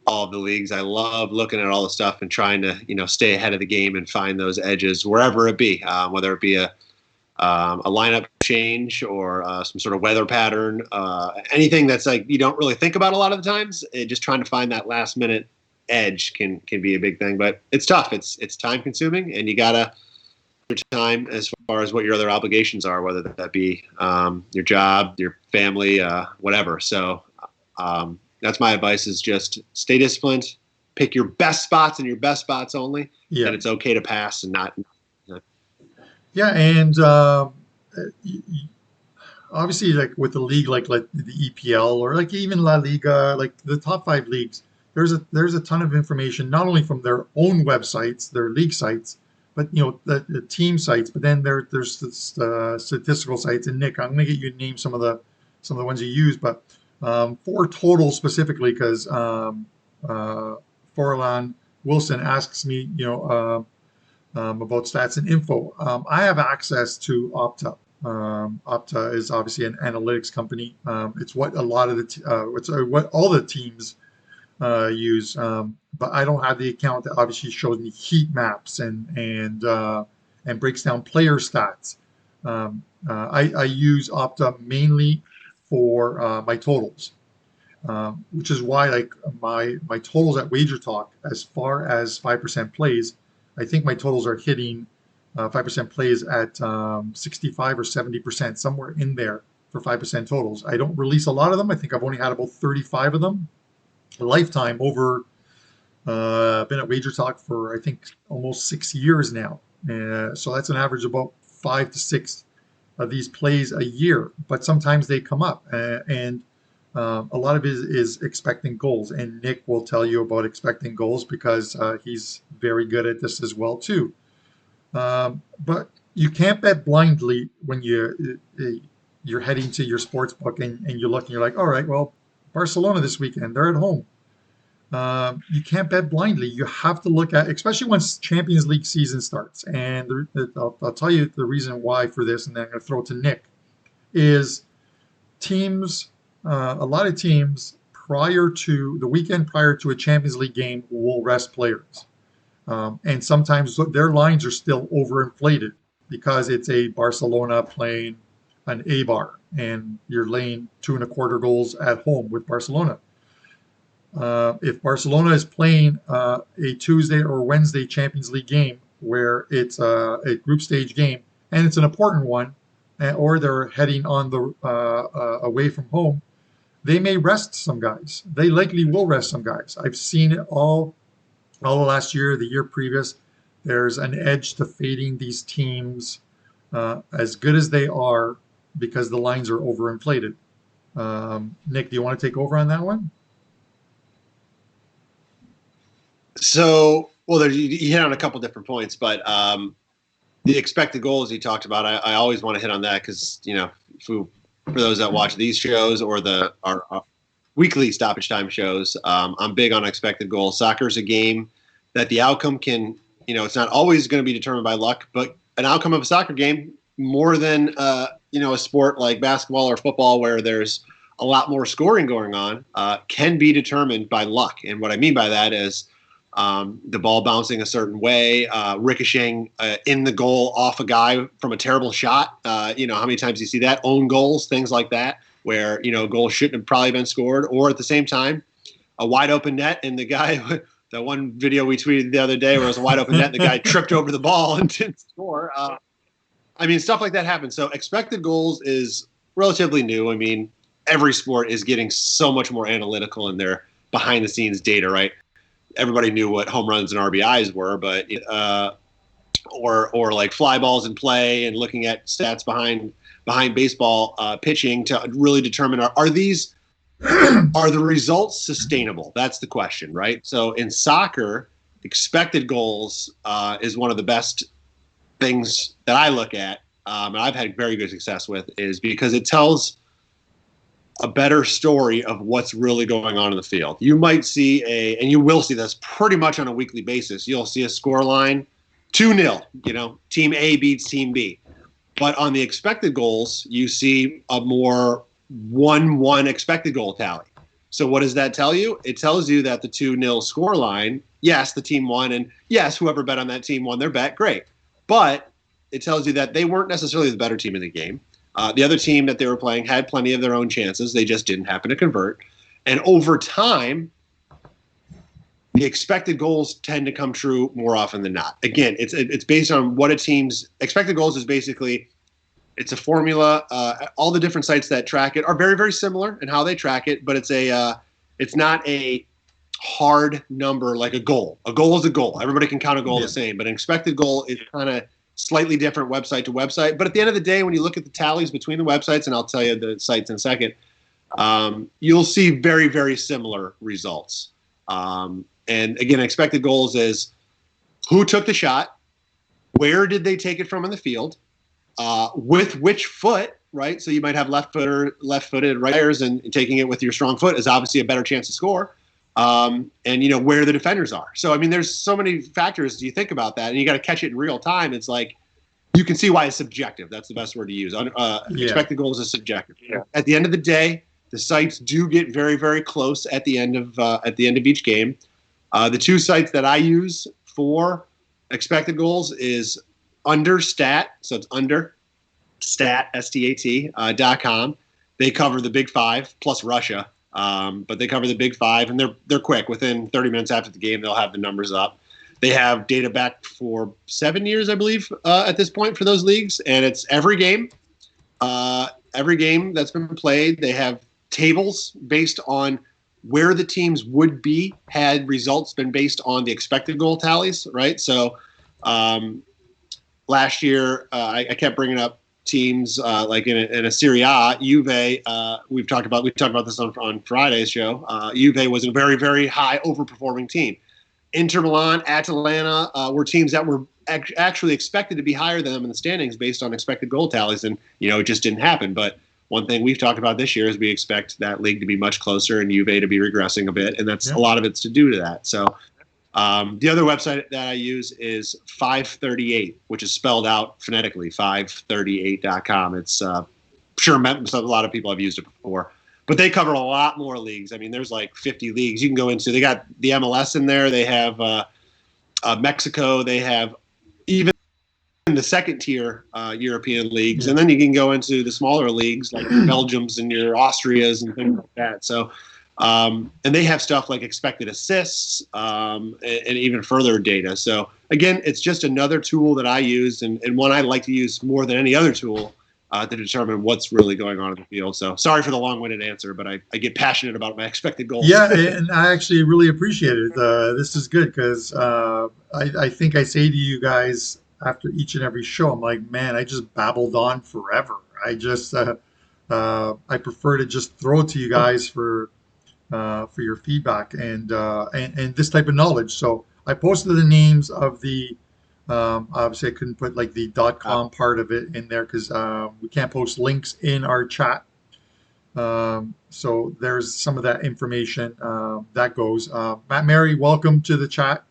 all of the leagues. I love looking at all the stuff and trying to stay ahead of the game and find those edges wherever it be, whether it be a lineup change or some sort of weather pattern, anything that's like you don't really think about a lot of the times. Just trying to find that last minute edge can be a big thing, but it's tough. It's time consuming, and you gotta your time as far as what your other obligations are, whether that be your job, your family, whatever. So that's my advice: is just stay disciplined, pick your best spots and your best spots only, Yeah. and it's okay to pass and not. Yeah, and obviously, like with the league, like the EPL or like even La Liga, like the top 5 leagues, there's a ton of information not only from their own websites, their league sites, but the team sites. But then there's statistical sites. And Nick, I'm going to get you to name some of the ones you use, but for total specifically, because Forlan Wilson asks me, about stats and info. I have access to Opta. Opta is obviously an analytics company. It's what a lot of what all the teams use. But I don't have the account that obviously shows me heat maps and breaks down player stats. I use Opta mainly for my totals, which is why like my totals at WagerTalk, as far as 5% plays, I think my totals are hitting 5% plays at 65 or 70%, somewhere in there for 5% totals. I don't release a lot of them. I think I've only had about 35 of them a lifetime over. Been at WagerTalk for I think almost 6 years now. So that's an average of about 5 to 6 of these plays a year. But sometimes they come up, and a lot of it is expecting goals, and Nick will tell you about expecting goals because he's very good at this as well too. But you can't bet blindly when you're heading to your sports book and you look and you're like, all right, well, Barcelona this weekend, they're at home. You can't bet blindly. You have to look at, especially once Champions League season starts. And I'll tell you the reason why for this, and then I'm going to throw it to Nick, is teams. A lot of teams prior to the weekend prior to a Champions League game will rest players, and sometimes their lines are still overinflated because it's a Barcelona playing an Eibar, and you're laying 2.25 goals at home with Barcelona. If Barcelona is playing a Tuesday or Wednesday Champions League game where it's a group stage game and it's an important one, or they're heading on the away from home, they may rest some guys. They likely will rest some guys. I've seen it all the last year, the year previous. There's an edge to fading these teams as good as they are because the lines are overinflated. Nick, do you want to take over on that one? So, well, you hit on a couple different points, but the expected goals you talked about, I always want to hit on that because, for those that watch these shows or our weekly stoppage time shows, I'm big on expected goals. Soccer is a game that the outcome can, it's not always going to be determined by luck, but an outcome of a soccer game more than, a sport like basketball or football where there's a lot more scoring going on, can be determined by luck. And what I mean by that is the ball bouncing a certain way, ricocheting in the goal off a guy from a terrible shot. How many times you see that? Own goals, things like that, where, a goal shouldn't have probably been scored. Or at the same time, a wide open net and the guy, that one video we tweeted the other day where it was a wide open net and the guy tripped over the ball and didn't score. Stuff like that happens. So expected goals is relatively new. Every sport is getting so much more analytical in their behind the scenes data, right? Everybody knew what home runs and RBIs were, but or like fly balls in play and looking at stats behind baseball pitching to really determine are the results sustainable? That's the question, right? So in soccer, expected goals is one of the best things that I look at, and I've had very good success with, is because it tells a better story of what's really going on in the field. You might see and you will see this pretty much on a weekly basis. You'll see a score line 2-0, team A beats team B. But on the expected goals, you see a more 1-1 expected goal tally. So what does that tell you? It tells you that the 2-0 score line, yes, the team won, and yes, whoever bet on that team won their bet, great. But it tells you that they weren't necessarily the better team in the game. The other team that they were playing had plenty of their own chances. They just didn't happen to convert. And over time, the expected goals tend to come true more often than not. Again, it's based on what a team's expected goals is. Basically, it's a formula. All the different sites that track it are very, very similar in how they track it, but it's not a hard number like a goal. A goal is a goal. Everybody can count a goal the same, but an expected goal is kind of slightly different website to website. But at the end of the day, when you look at the tallies between the websites, and I'll tell you the sites in a second, you'll see very, very similar results. And again, expected goals is who took the shot, where did they take it from in the field, with which foot, right? So you might have left-footed right players, and taking it with your strong foot is obviously a better chance to score. And where the defenders are. So there's so many factors. You think about that, and you got to catch it in real time. It's like you can see why it's subjective. That's the best word to use. Expected goals is subjective. Yeah. At the end of the day, the sites do get very, very close at the end of each game. The two sites that I use for expected goals is Understat. So it's Understat STAT.com. They cover the Big Five plus Russia. But they cover the Big Five, and they're quick. Within 30 minutes after the game, they'll have the numbers up. They have data back for 7 years, I believe, at this point for those leagues, and it's every game that's been played. They have tables based on where the teams would be had results been based on the expected goal tallies, right? So last year, I kept bringing up teams like in a Serie A, Juve. We talked about this on Friday's show. Juve was a very, very high overperforming team. Inter Milan, Atalanta were teams that were actually expected to be higher than them in the standings based on expected goal tallies, and it just didn't happen. But one thing we've talked about this year is we expect that league to be much closer and Juve to be regressing a bit, and that's a lot of it's to do to that. So the other website that I use is 538, which is spelled out phonetically, 538.com. It's sure a lot of people have used it before, but they cover a lot more leagues. There's like 50 leagues you can go into. They got the MLS in there. They have Mexico. They have even the second tier European leagues, and then you can go into the smaller leagues like your Belgiums and your Austrias and things like that. So. And they have stuff like expected assists and even further data. So, again, it's just another tool that I use and one I like to use more than any other tool to determine what's really going on in the field. So, sorry for the long-winded answer, but I get passionate about my expected goals. Yeah, and I actually really appreciate it. This is good because I think I say to you guys after each and every show, I'm like, man, I just babbled on forever. I just I prefer to just throw it to you guys for your feedback and this type of knowledge. So I posted the names of the obviously I couldn't put like the .com part of it in there because we can't post links in our chat. So there's some of that information that goes. Matt Mary, welcome to the chat.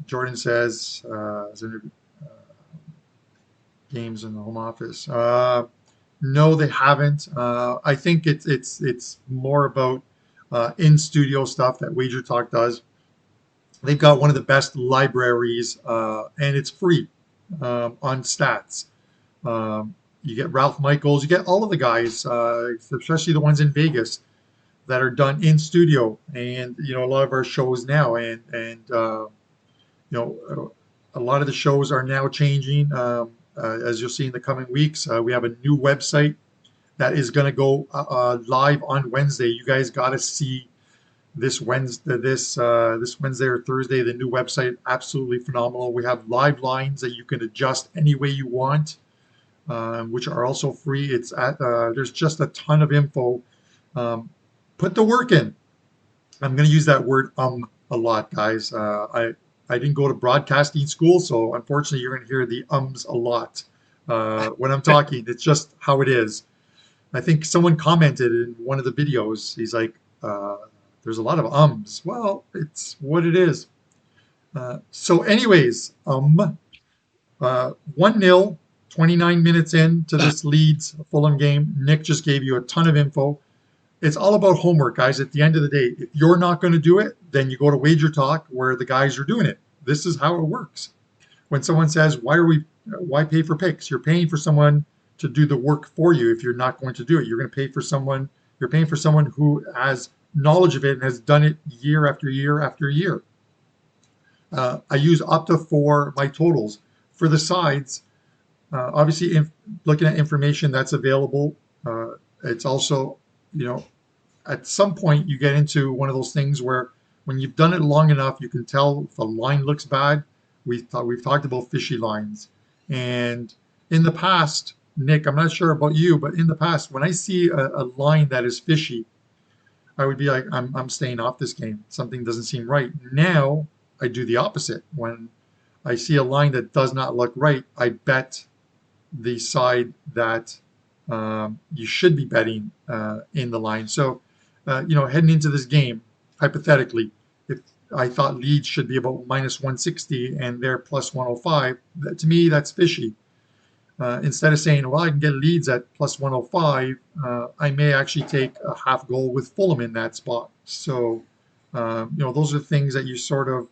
Jordan says, games in the home office. No, they haven't. I think it's more about in studio stuff that WagerTalk does. They've got one of the best libraries, and it's free on stats. You get Ralph Michaels, you get all of the guys, especially the ones in Vegas that are done in studio, and a lot of our shows now, and a lot of the shows are now changing. As you'll see in the coming weeks, we have a new website that is going to go live on Wednesday. You guys got to see this Wednesday, this Wednesday or Thursday. The new website, absolutely phenomenal. We have live lines that you can adjust any way you want, which are also free. It's at there's just a ton of info. Put the work in. I'm going to use that word a lot, guys. I didn't go to broadcasting school, so unfortunately you're going to hear the ums a lot when I'm talking. It's just how it is. I think someone commented in one of the videos, he's like, there's a lot of ums. Well, it's what it is. So anyways, 1-0, 29 minutes into this Leeds Fulham game. Nick just gave you a ton of info. It's all about homework, guys. At the end of the day, if you're not going to do it, then you go to WagerTalk where the guys are doing it. This is how it works. When someone says, why pay for picks? You're paying for someone to do the work for you. If you're not going to do it, you're going to pay for someone. You're paying for someone who has knowledge of it and has done it year after year after year. I use Opta for my totals. For the sides, obviously, looking at information that's available, it's also, at some point you get into one of those things where when you've done it long enough, you can tell if a line looks bad. We've talked about fishy lines. And in the past, Nick, I'm not sure about you, but in the past, when I see a line that is fishy, I would be like, I'm staying off this game. Something doesn't seem right. Now I do the opposite. When I see a line that does not look right, I bet the side that you should be betting in the line. So, heading into this game, hypothetically, if I thought Leeds should be about minus 160 and they're plus 105, to me, that's fishy. Instead of saying, well, I can get Leeds at plus 105, I may actually take a half goal with Fulham in that spot. So, those are things that you sort of,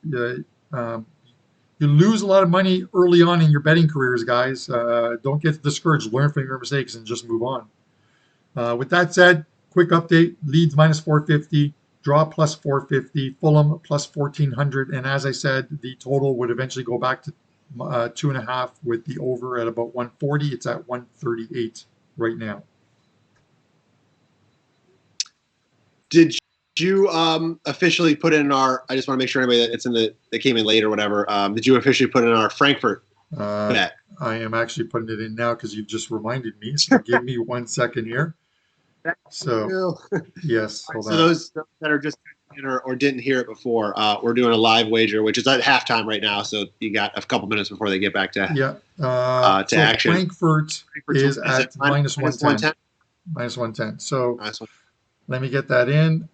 you lose a lot of money early on in your betting careers, guys. Don't get discouraged. Learn from your mistakes and just move on. With that said, quick update. Leeds minus 450, draw plus 450, Fulham plus 1400. And as I said, the total would eventually go back to 2.5 with the over at about 140. It's at 138 right now. Did you officially put in our? I just want to make sure anybody that came in late or whatever. Did you officially put in our Frankfurt bet? I am actually putting it in now because you've just reminded me. So give me 1 second here. So yes, hold on. So those that are just or didn't hear it before, we're doing a live wager, which is at halftime right now. So you got a couple minutes before they get back to to action. Frankfurt is at minus 110. Minus 110. So let me get that in.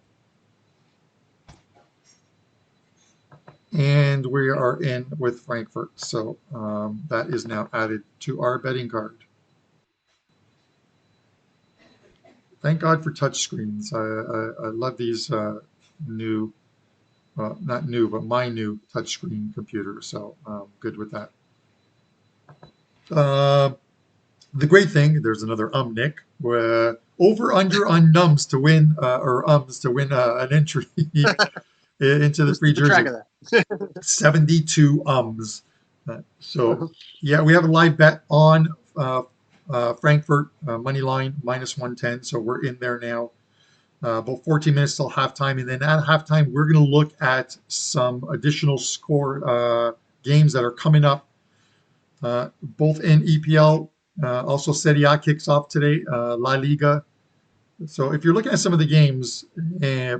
And we are in with Frankfurt. So that is now added to our betting card. Thank God for touch screens. I love these new, not new, but my new touchscreen computer. So good with that. The great thing, there's another Nick, over under on nums to win, or ums to win an entry into the free jersey. 72 ums. So yeah, we have a live bet on Frankfurt money line minus 110. So we're in there now. About 14 minutes till halftime, and then at halftime we're going to look at some additional score games that are coming up, both in EPL Also, Serie A kicks off today, La Liga. So if you're looking at some of the games,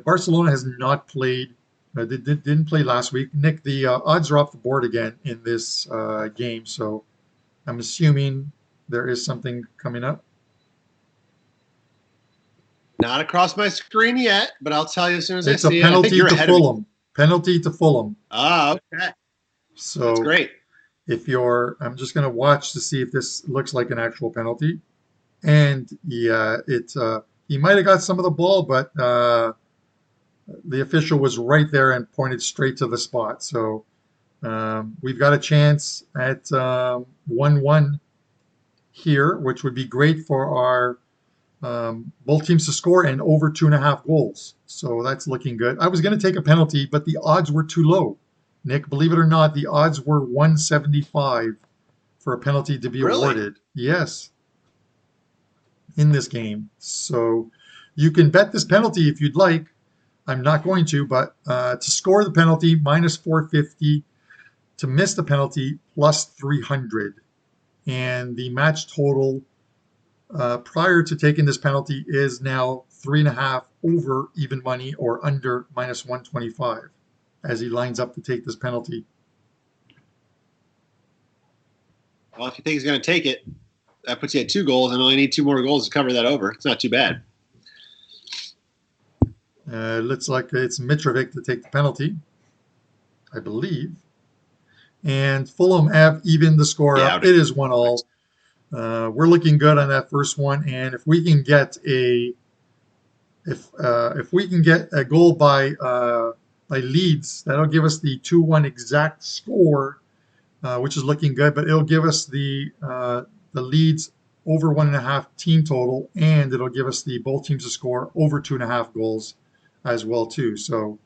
Barcelona has not played. Didn't play last week. Nick, the odds are off the board again in this game. So I'm assuming there is something coming up. Not across my screen yet, but I'll tell you as soon as I It's a see it. I think penalty you're to ahead of me. Fulham. Penalty to Fulham. Ah, okay. That's So great. I'm just going to watch to see if this looks like an actual penalty. And yeah, he might have got some of the ball, but the official was right there and pointed straight to the spot. So we've got a chance at 1-1 here, which would be great for our both teams to score and over 2.5 goals. So that's looking good. I was going to take a penalty, but the odds were too low. Nick, believe it or not, the odds were 175 for a penalty to be awarded. Yes, in this game. So you can bet this penalty if you'd like. I'm not going to, but to score the penalty, minus 450. To miss the penalty, plus 300. And the match total prior to taking this penalty is now 3.5 over even money or under minus 125 as he lines up to take this penalty. Well, if you think he's going to take it, that puts you at 2 goals and only need 2 more goals to cover that over. It's not too bad. Looks like it's Mitrovic to take the penalty, I believe. And Fulham have evened the score up. It is 1-1. We're looking good on that first one, and if we can get a goal by Leeds, that'll give us the 2-1 exact score, which is looking good. But it'll give us the Leeds over 1.5 team total, and it'll give us the both teams to score over 2.5 goals as well too. So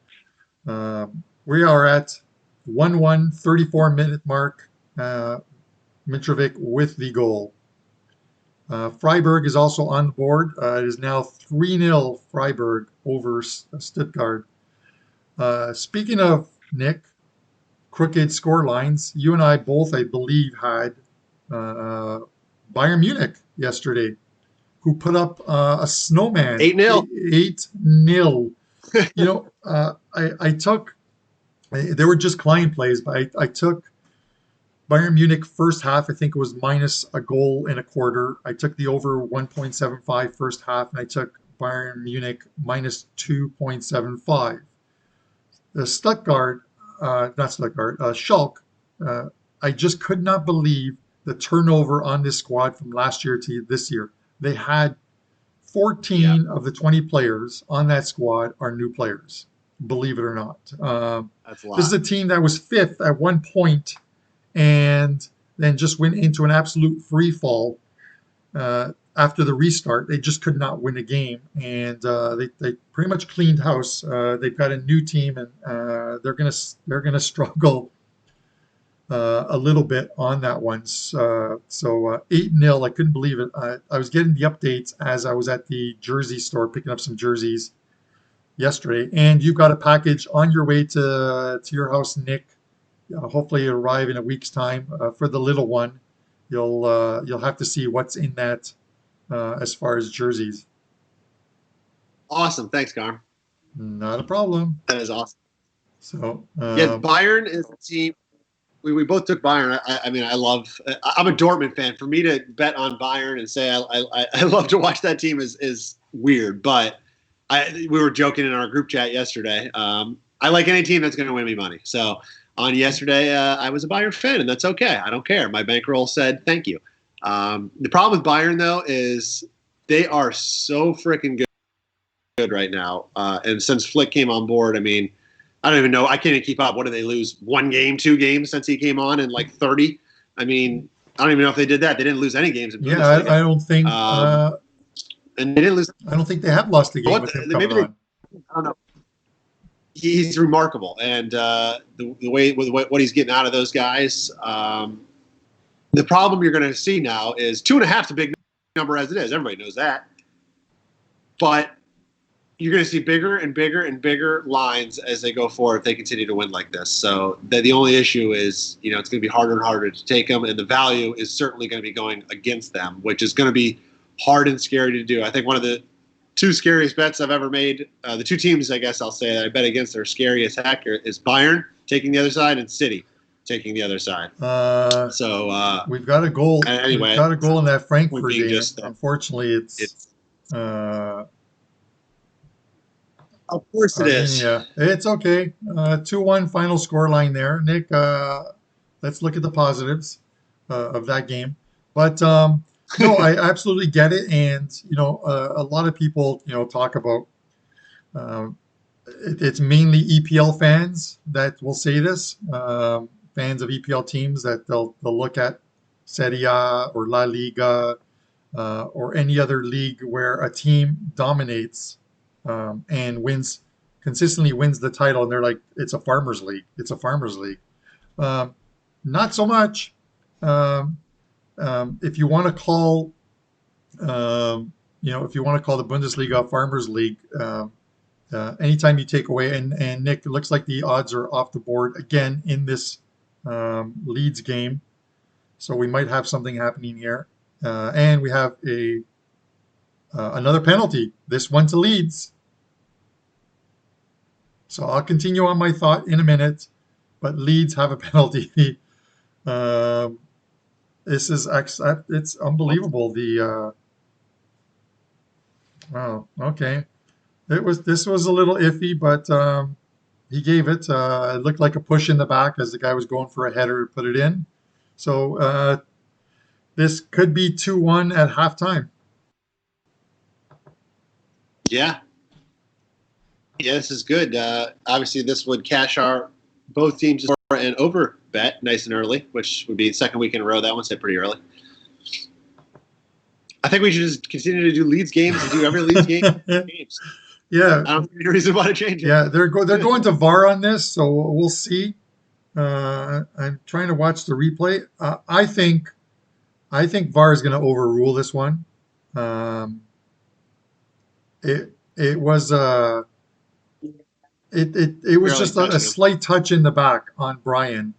we are at 1-1, 34-minute mark. Mitrovic with the goal. Freiburg is also on the board. It is now 3-0 Freiburg over Stuttgart. Speaking of, Nick, crooked score lines, you and I both, I believe, had Bayern Munich yesterday, who put up a snowman. 8-0. 8-0. You know, I took, they were just client plays, but I took Bayern Munich first half, I think it was minus a goal and a quarter. I took the over 1.75 first half, and I took Bayern Munich minus 2.75. The Schalke, I just could not believe the turnover on this squad from last year to this year. They had 14 of the 20 players on that squad are new players, believe it or not. That's a lot. This is a team that was 5th at one point and then just went into an absolute free fall after the restart. They just could not win a game, and they pretty much cleaned house. They've got a new team, and they're gonna struggle a little bit on that one. So 8-0. I couldn't believe it. I was getting the updates as I was at the jersey store picking up some jerseys yesterday, and you've got a package on your way to your house, Nick. Hopefully it'll arrive in a week's time. For the little one, you'll have to see what's in that as far as jerseys. Awesome. Thanks, Carm. Not a problem. That is awesome. So Bayern is a team. We both took Bayern. I mean, I'm a Dortmund fan. For me to bet on Bayern and say I love to watch that team is weird. But we were joking in our group chat yesterday. I like any team that's going to win me money. So on yesterday, I was a Bayern fan, and that's okay. I don't care. My bankroll said thank you. The problem with Bayern, though, is they are so freaking good right now. And since Flick came on board, I mean, I don't even know. I can't even keep up. What did they lose? 1 game, 2 games since he came on in like 30? I mean, I don't even know if they did that. They didn't lose any games. Yeah, I don't think. And they didn't lose. I don't think they have lost a game with him coming on. I don't know. He's remarkable, and the way with what he's getting out of those guys. The problem you're going to see now is 2.5 is a big number as it is. Everybody knows that, but you're going to see bigger and bigger and bigger lines as they go forward if they continue to win like this. So the only issue is, it's going to be harder and harder to take them, and the value is certainly going to be going against them, which is going to be hard and scary to do. I think one of the two scariest bets I've ever made, the two teams, I guess I'll say, that I bet against that are scary as heck is Bayern taking the other side and City taking the other side. We've got a goal. Anyway, we've got a goal in that Frankfurt game. Just, unfortunately, it's of course it is. Yeah, it's okay. 2-1 final score line there. Nick, let's look at the positives of that game. But no, I absolutely get it. And, a lot of people, talk about it's mainly EPL fans that will say this, fans of EPL teams that they'll look at Serie A or La Liga or any other league where a team dominates and consistently wins the title, and they're like, it's a farmers league. It's a farmers league. Not so much. If you want to call, if you want to call the Bundesliga a farmers league, anytime you take away, and Nick, it looks like the odds are off the board again in this Leeds game, so we might have something happening here, and we have another penalty. This one to Leeds. So I'll continue on my thought in a minute, but Leeds have a penalty. This is it's unbelievable. Wow, okay. This was a little iffy, but he gave it. It looked like a push in the back as the guy was going for a header to put it in. So this could be 2-1 at halftime. Yeah. Yeah, this is good. Obviously, this would cash our both teams an over bet nice and early, which would be the second week in a row. That one's hit pretty early. I think we should just continue to do Leeds games and do every Leeds game. Games. Yeah. I don't see any reason why to change it. Yeah, they're going to VAR on this, so we'll see. I'm trying to watch the replay. I think VAR is going to overrule this one. It was it was just a slight touch in the back on Brian.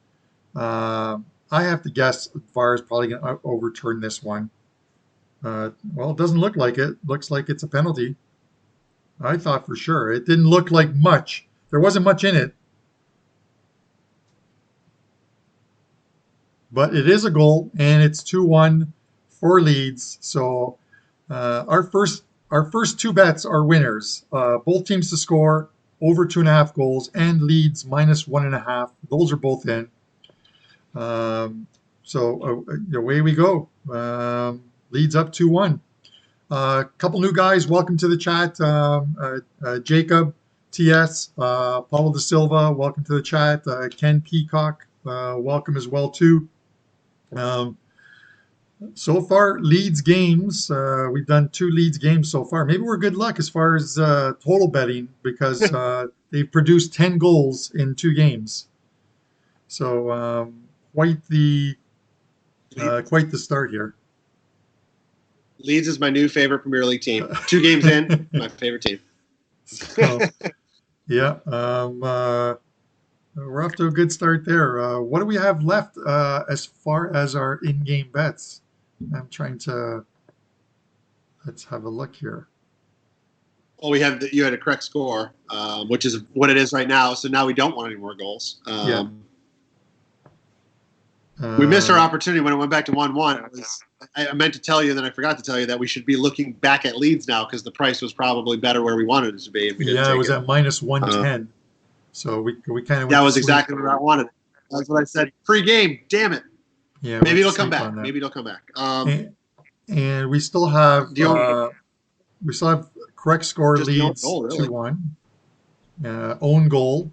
I have to guess VAR is probably going to overturn this one. Well, it doesn't look like it. Looks like it's a penalty. I thought for sure. It didn't look like much. There wasn't much in it. But it is a goal, and it's 2-1 for Leeds. So our first two bets are winners. Both teams to score over 2.5 goals, and Leeds -1.5. Those are both in. So away we go. Leeds up 2-1. A couple new guys. Welcome to the chat. Jacob TS, Paulo da Silva. Welcome to the chat. Ken Peacock. Welcome as well too. So far, Leeds games. We've done 2 Leeds games so far. Maybe we're good luck as far as total betting because they've produced 10 goals in 2 games. So quite the start here. Leeds is my new favorite Premier League team. 2 games in, my favorite team. So, yeah, we're off to a good start there. What do we have left as far as our in-game bets? I'm trying to. Let's have a look here. Well, you had a correct score, which is what it is right now. So now we don't want any more goals. We missed our opportunity when it went back to 1-1. I meant to tell you, then I forgot to tell you that we should be looking back at Leeds now because the price was probably better where we wanted it to be. And we didn't it was at -110. So we kind of. That was exactly what I wanted. That's what I said. Free game. Damn it. Yeah. Maybe it'll come back. Maybe it'll come back. And we still have correct score Leeds 2-1. Own goal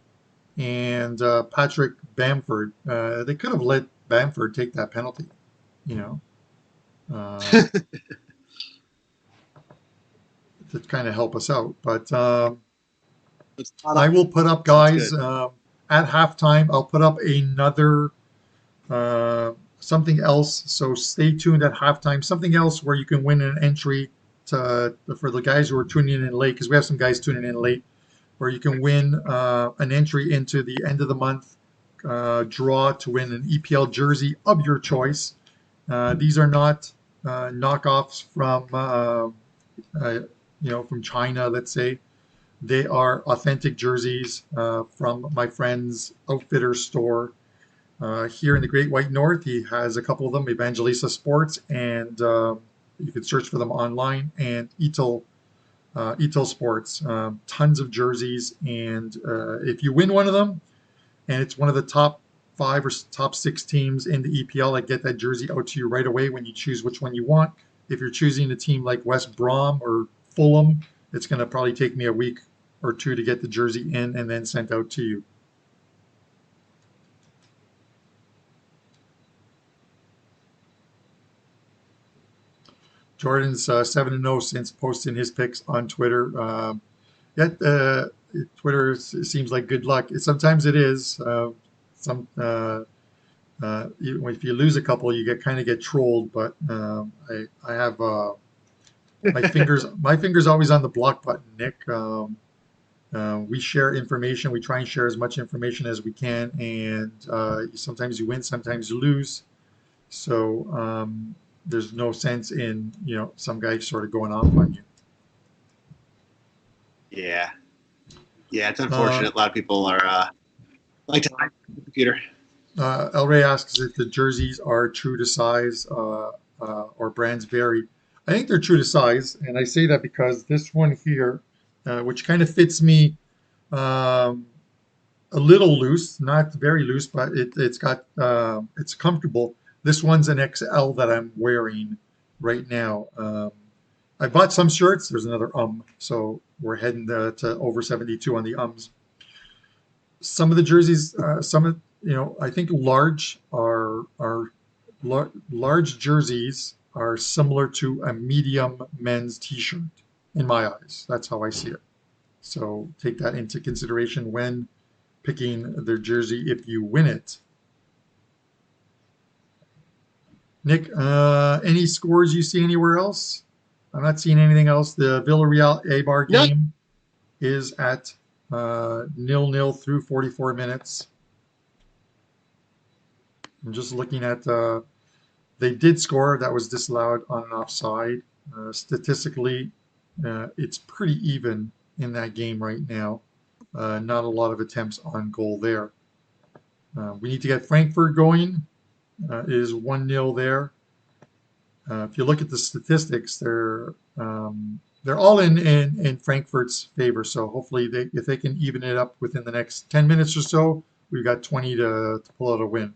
and Patrick Bamford. They could have let Bamford take that penalty. To kind of help us out, but I will put up, guys, at halftime. I'll put up another something else. So stay tuned at halftime. Something else where you can win an entry for the guys who are tuning in late, because we have some guys tuning in late, where you can win an entry into the end of the month draw to win an EPL jersey of your choice. These are not knockoffs from from China, let's say. They are authentic jerseys from my friend's outfitter store here in the Great White North. He has a couple of them, Evangelista Sports, and you can search for them online, and Epl Sports. Tons of jerseys, and if you win one of them, and it's one of the top 5 or top 6 teams in the EPL, I get that jersey out to you right away when you choose which one you want. If you're choosing a team like West Brom or Fulham, it's going to probably take me a week or 2 to get the jersey in and then sent out to you. Jordan's 7-0 since posting his picks on Twitter. Yet Twitter seems like good luck. Sometimes it is. If you lose a couple, you get trolled. But I have my fingers always on the block button, Nick. We share information. We try and share as much information as we can, and sometimes you win, sometimes you lose. So there's no sense in some guy sort of going off on you. Yeah, it's unfortunate. A lot of people are like to hide the computer. El Rey asks if the jerseys are true to size or brands vary. I think they're true to size, and I say that because this one here, which kind of fits me a little loose, not very loose, but it's comfortable. This one's an XL that I'm wearing right now. I bought some shirts. There's another so we're heading to over 72 on the ums. Some of the jerseys, I think large jerseys are similar to a medium men's T-shirt in my eyes. That's how I see it. So take that into consideration when picking their jersey if you win it. Nick, any scores you see anywhere else? I'm not seeing anything else. The Villarreal Eibar game is at 0-0 through 44 minutes. I'm just looking at they did score. That was disallowed on an offside. Statistically, it's pretty even in that game right now. Not a lot of attempts on goal there. We need to get Frankfurt going. It is 1-0 there. If you look at the statistics, they're all in Frankfurt's favor. So hopefully, if they can even it up within the next 10 minutes or so, we've got 20 to pull out a win.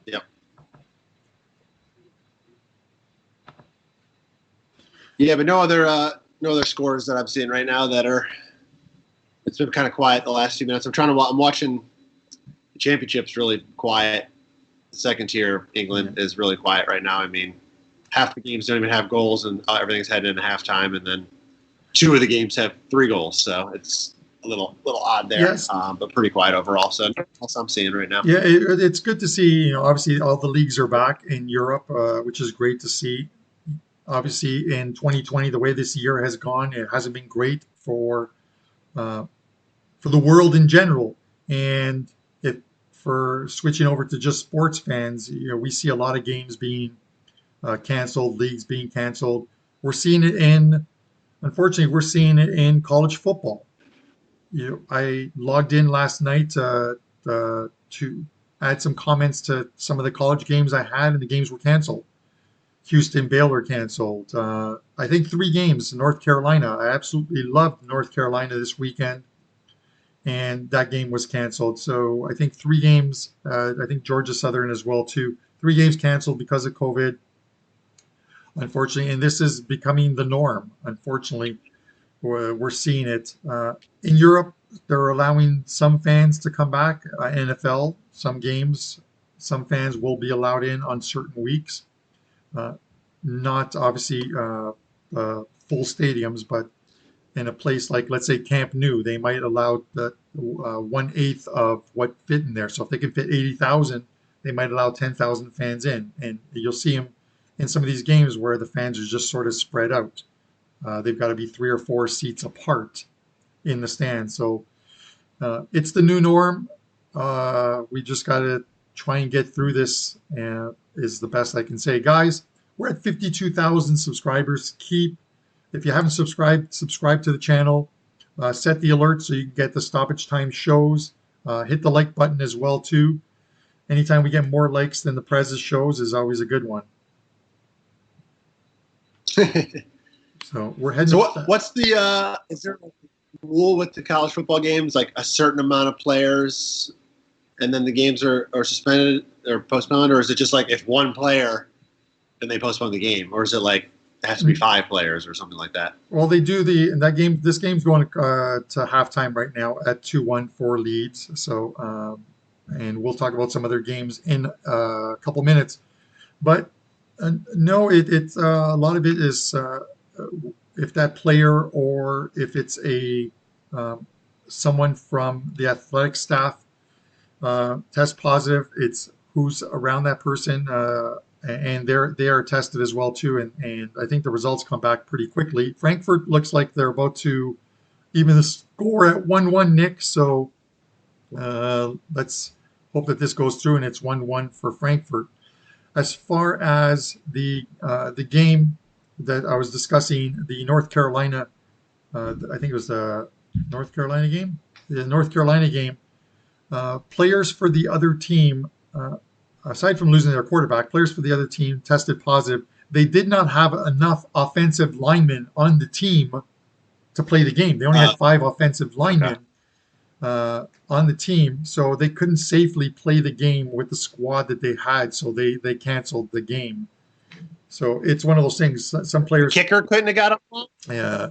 Yep. Yeah, but no other scores that I'm seeing right now that are. It's been kind of quiet the last few minutes. I'm watching the Championship's really quiet. The second tier, England, is really quiet right now. I mean, half the games don't even have goals, and everything's heading into halftime, and then 2 of the games have 3 goals. So it's a little odd there, yes. But pretty quiet overall. So that's what I'm seeing right now. Yeah, it's good to see. Obviously, all the leagues are back in Europe, which is great to see. Obviously, in 2020, the way this year has gone, it hasn't been great for the world in general. And for switching over to just sports fans, we see a lot of games being canceled, leagues being canceled. Unfortunately, we're seeing it in college football. I logged in last night to add some comments to some of the college games I had, and the games were canceled. Houston, Baylor canceled. I think 3 games. North Carolina. I absolutely loved North Carolina this weekend, and that game was canceled. So I think 3 games. I think Georgia Southern as well too. 3 games canceled because of COVID. Unfortunately, and this is becoming the norm. Unfortunately, we're seeing it in Europe. They're allowing some fans to come back. NFL, some games, some fans will be allowed in on certain weeks. Not obviously full stadiums, but in a place like, let's say, Camp Nou, they might allow the 1/8 of what fit in there. So if they can fit 80,000, they might allow 10,000 fans in, and you'll see them in some of these games where the fans are just sort of spread out. They've got to be 3 or 4 seats apart in the stand. So it's the new norm. We just got to try and get through this, is the best I can say. Guys, we're at 52,000 subscribers. If you haven't subscribe to the channel. Set the alert so you can get the Stoppage Time shows. Hit the like button as well, too. Anytime we get more likes than the Prez's shows is always a good one. So we're heading. So what's the is there a rule with the college football games, like a certain amount of players, and then the games are suspended or postponed, or is it just like if one player, then they postpone the game, or is it like it has to be 5 players or something like that? Well, they do this game's going to halftime right now at 2-1 for Leeds. So, and we'll talk about some other games in a couple minutes. But no, it's a lot of it is if that player or if it's a someone from the athletic staff test positive, it's who's around that person. And they are tested as well too, and I think the results come back pretty quickly. Frankfurt looks like they're about to even the score at 1-1, Nick. So let's hope that this goes through and it's 1-1 for Frankfurt. As far as the game that I was discussing, the North Carolina, I think it was the North Carolina game. The North Carolina game, players for the other team. Aside from losing their quarterback, players for the other team tested positive. They did not have enough offensive linemen on the team to play the game. They only had 5 offensive linemen on the team, so they couldn't safely play the game with the squad that they had, so they canceled the game. So it's one of those things. Some players... Kicker couldn't have got up. Yeah.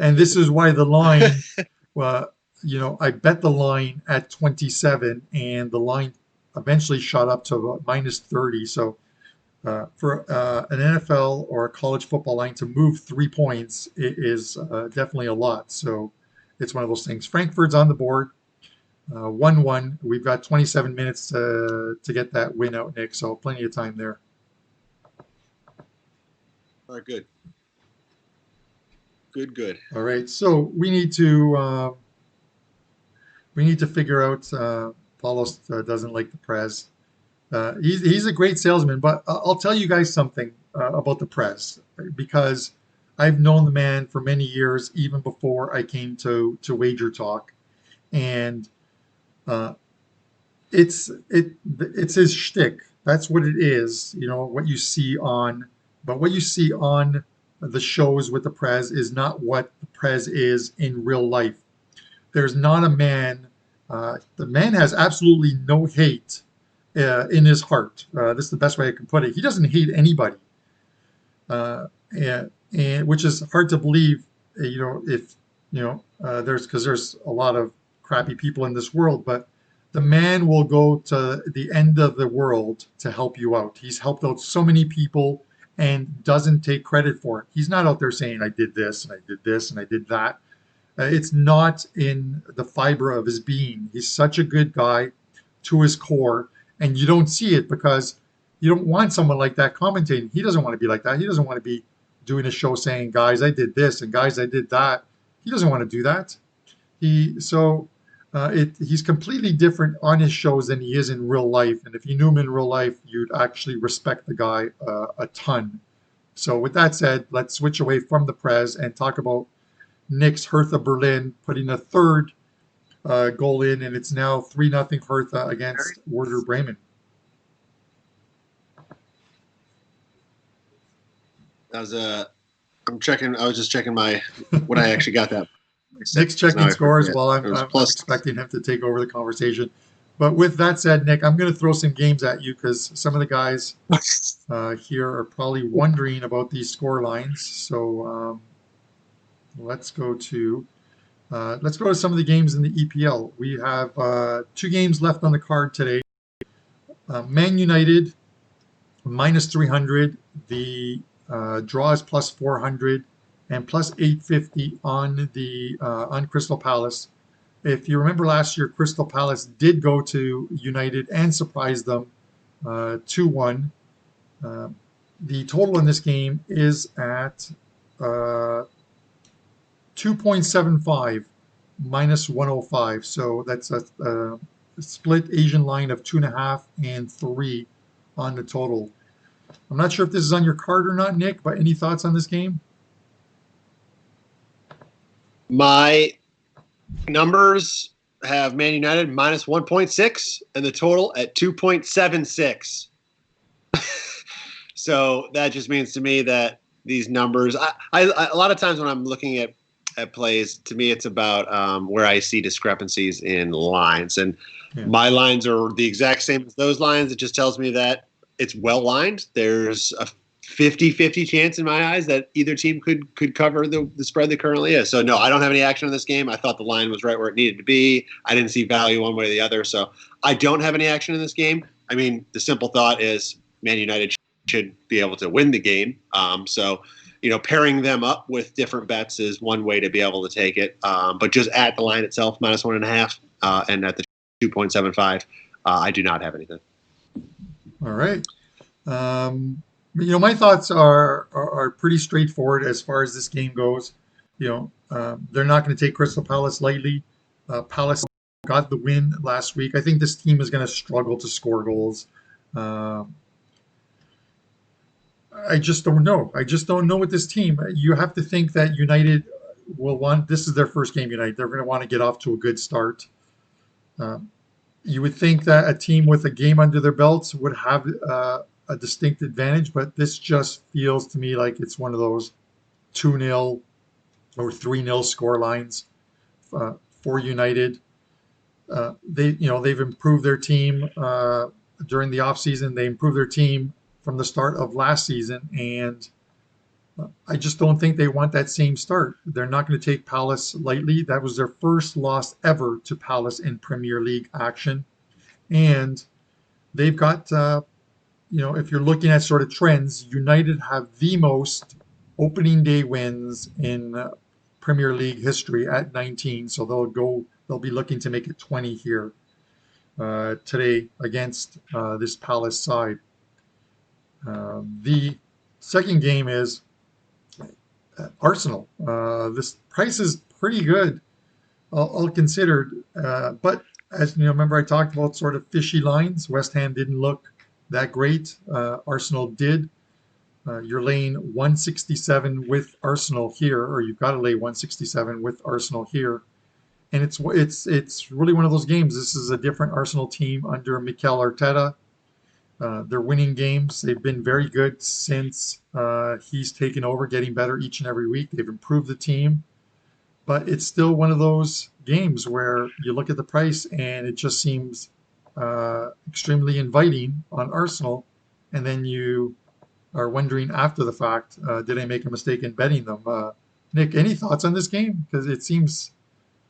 And this is why the line, I bet the line at 27, and the line eventually shot up to about -30. So for an NFL or a college football line to move 3 points is definitely a lot. So it's one of those things. Frankfurt's on the board, 1-1. We've got 27 minutes to get that win out, Nick. So plenty of time there. All right, good. Good. All right. So we need to figure out. Paulos doesn't like the Prez. He's a great salesman, but I'll tell you guys something about the Prez, because I've known the man for many years, even before I came to WagerTalk, and it's his shtick. That's what it is. What you see on the shows with the Prez is not what the Prez is in real life. There's not a man. The man has absolutely no hate in his heart. This is the best way I can put it. He doesn't hate anybody, and which is hard to believe. If there's a lot of crappy people in this world, but the man will go to the end of the world to help you out. He's helped out so many people and doesn't take credit for it. He's not out there saying, I did this and I did this and I did that. It's not in the fiber of his being. He's such a good guy to his core, and you don't see it because you don't want someone like that commentating. He doesn't want to be like that. He doesn't want to be doing a show saying, guys, I did this, and guys, I did that. He doesn't want to do that. He's completely different on his shows than he is in real life. And if you knew him in real life, you'd actually respect the guy a ton. So with that said, let's switch away from the Prez and talk about Nick's Hertha Berlin putting a third goal in, and it's now 3-0 Hertha against Werder Bremen. I'm checking. I was just checking what I actually got that. Nick's checking scores while I'm expecting him to take over the conversation. But with that said, Nick, I'm going to throw some games at you because some of the guys here are probably wondering about these score lines. So let's go to some of the games in the EPL. We have 2 games left on the card today. Man United -300. The draw is +400 and +850 on Crystal Palace. If you remember last year, Crystal Palace did go to United and surprise them 2-1. The total in this game is at 2.75 minus 105. So that's a split Asian line of 2.5 and 3 on the total. I'm not sure if this is on your card or not, Nick, but any thoughts on this game? My numbers have Man United minus 1.6 and the total at 2.76. So that just means to me that these numbers, I a lot of times when I'm looking at plays, to me it's about where I see discrepancies in lines. And my lines are the exact same as those lines. It just tells me that it's well lined. There's a 50-50 chance in my eyes that either team could cover the spread that currently is. So no, I don't have any action in this game. I thought the line was right where it needed to be. I didn't see value one way or the other. So I don't have any action in this game. I mean, the simple thought is Man United should be able to win the game. So, pairing them up with different bets is one way to be able to take it. But just at the line itself, minus 1.5, and at the 2.75, I do not have anything. All right. My thoughts are pretty straightforward as far as this game goes. They're not going to take Crystal Palace lightly. Palace got the win last week. I think this team is going to struggle to score goals. I just don't know. I just don't know with this team. You have to think that United will want. This is their first game. United. They're going to want to get off to a good start. You would think that a team with a game under their belts would have a distinct advantage, but this just feels to me like it's one of those 2-0 or 3-0 score lines for United. They've improved their team during the offseason. They improved their team from the start of last season, and I just don't think they want that same start. They're not going to take Palace lightly. That was their first loss ever to Palace in Premier League action, and they've got, if you're looking at sort of trends, United have the most opening day wins in Premier League history at 19, so they'll be looking to make it 20 here today against this Palace side. The second game is Arsenal. This price is pretty good, all considered. But as remember I talked about sort of fishy lines. West Ham didn't look that great. Arsenal did. You're laying 167 with Arsenal here, or you've got to lay 167 with Arsenal here. And it's really one of those games. This is a different Arsenal team under Mikel Arteta. They're winning games. They've been very good since he's taken over, getting better each and every week. They've improved the team. But it's still one of those games where you look at the price and it just seems extremely inviting on Arsenal. And then you are wondering after the fact, did I make a mistake in betting them? Nick, any thoughts on this game? Because it seems,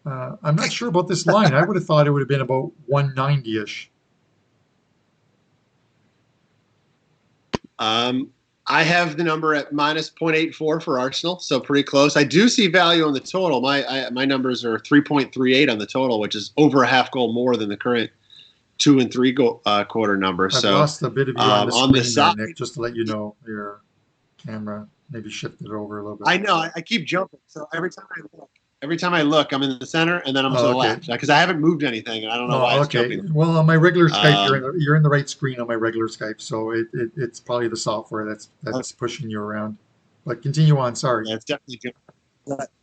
I'm not sure about this line. I would have thought it would have been about 190-ish. I have the number at minus 0.84 for Arsenal, so pretty close. I do see value on the total. My numbers are 3.38 on the total, which is over a half goal more than the current 2 and 3 quarter number. I've lost a bit of you on the screen side, there, Nick, just to let you know your camera maybe shifted over a little bit. I know. I keep jumping. So every time I look, I'm in the center, and then I'm to the left because I haven't moved anything, and I don't know why it's jumping. Well, on my regular Skype, you're in the right screen on my regular Skype, so it's probably the software that's pushing you around. But continue on. Sorry. Yeah, it's definitely jumping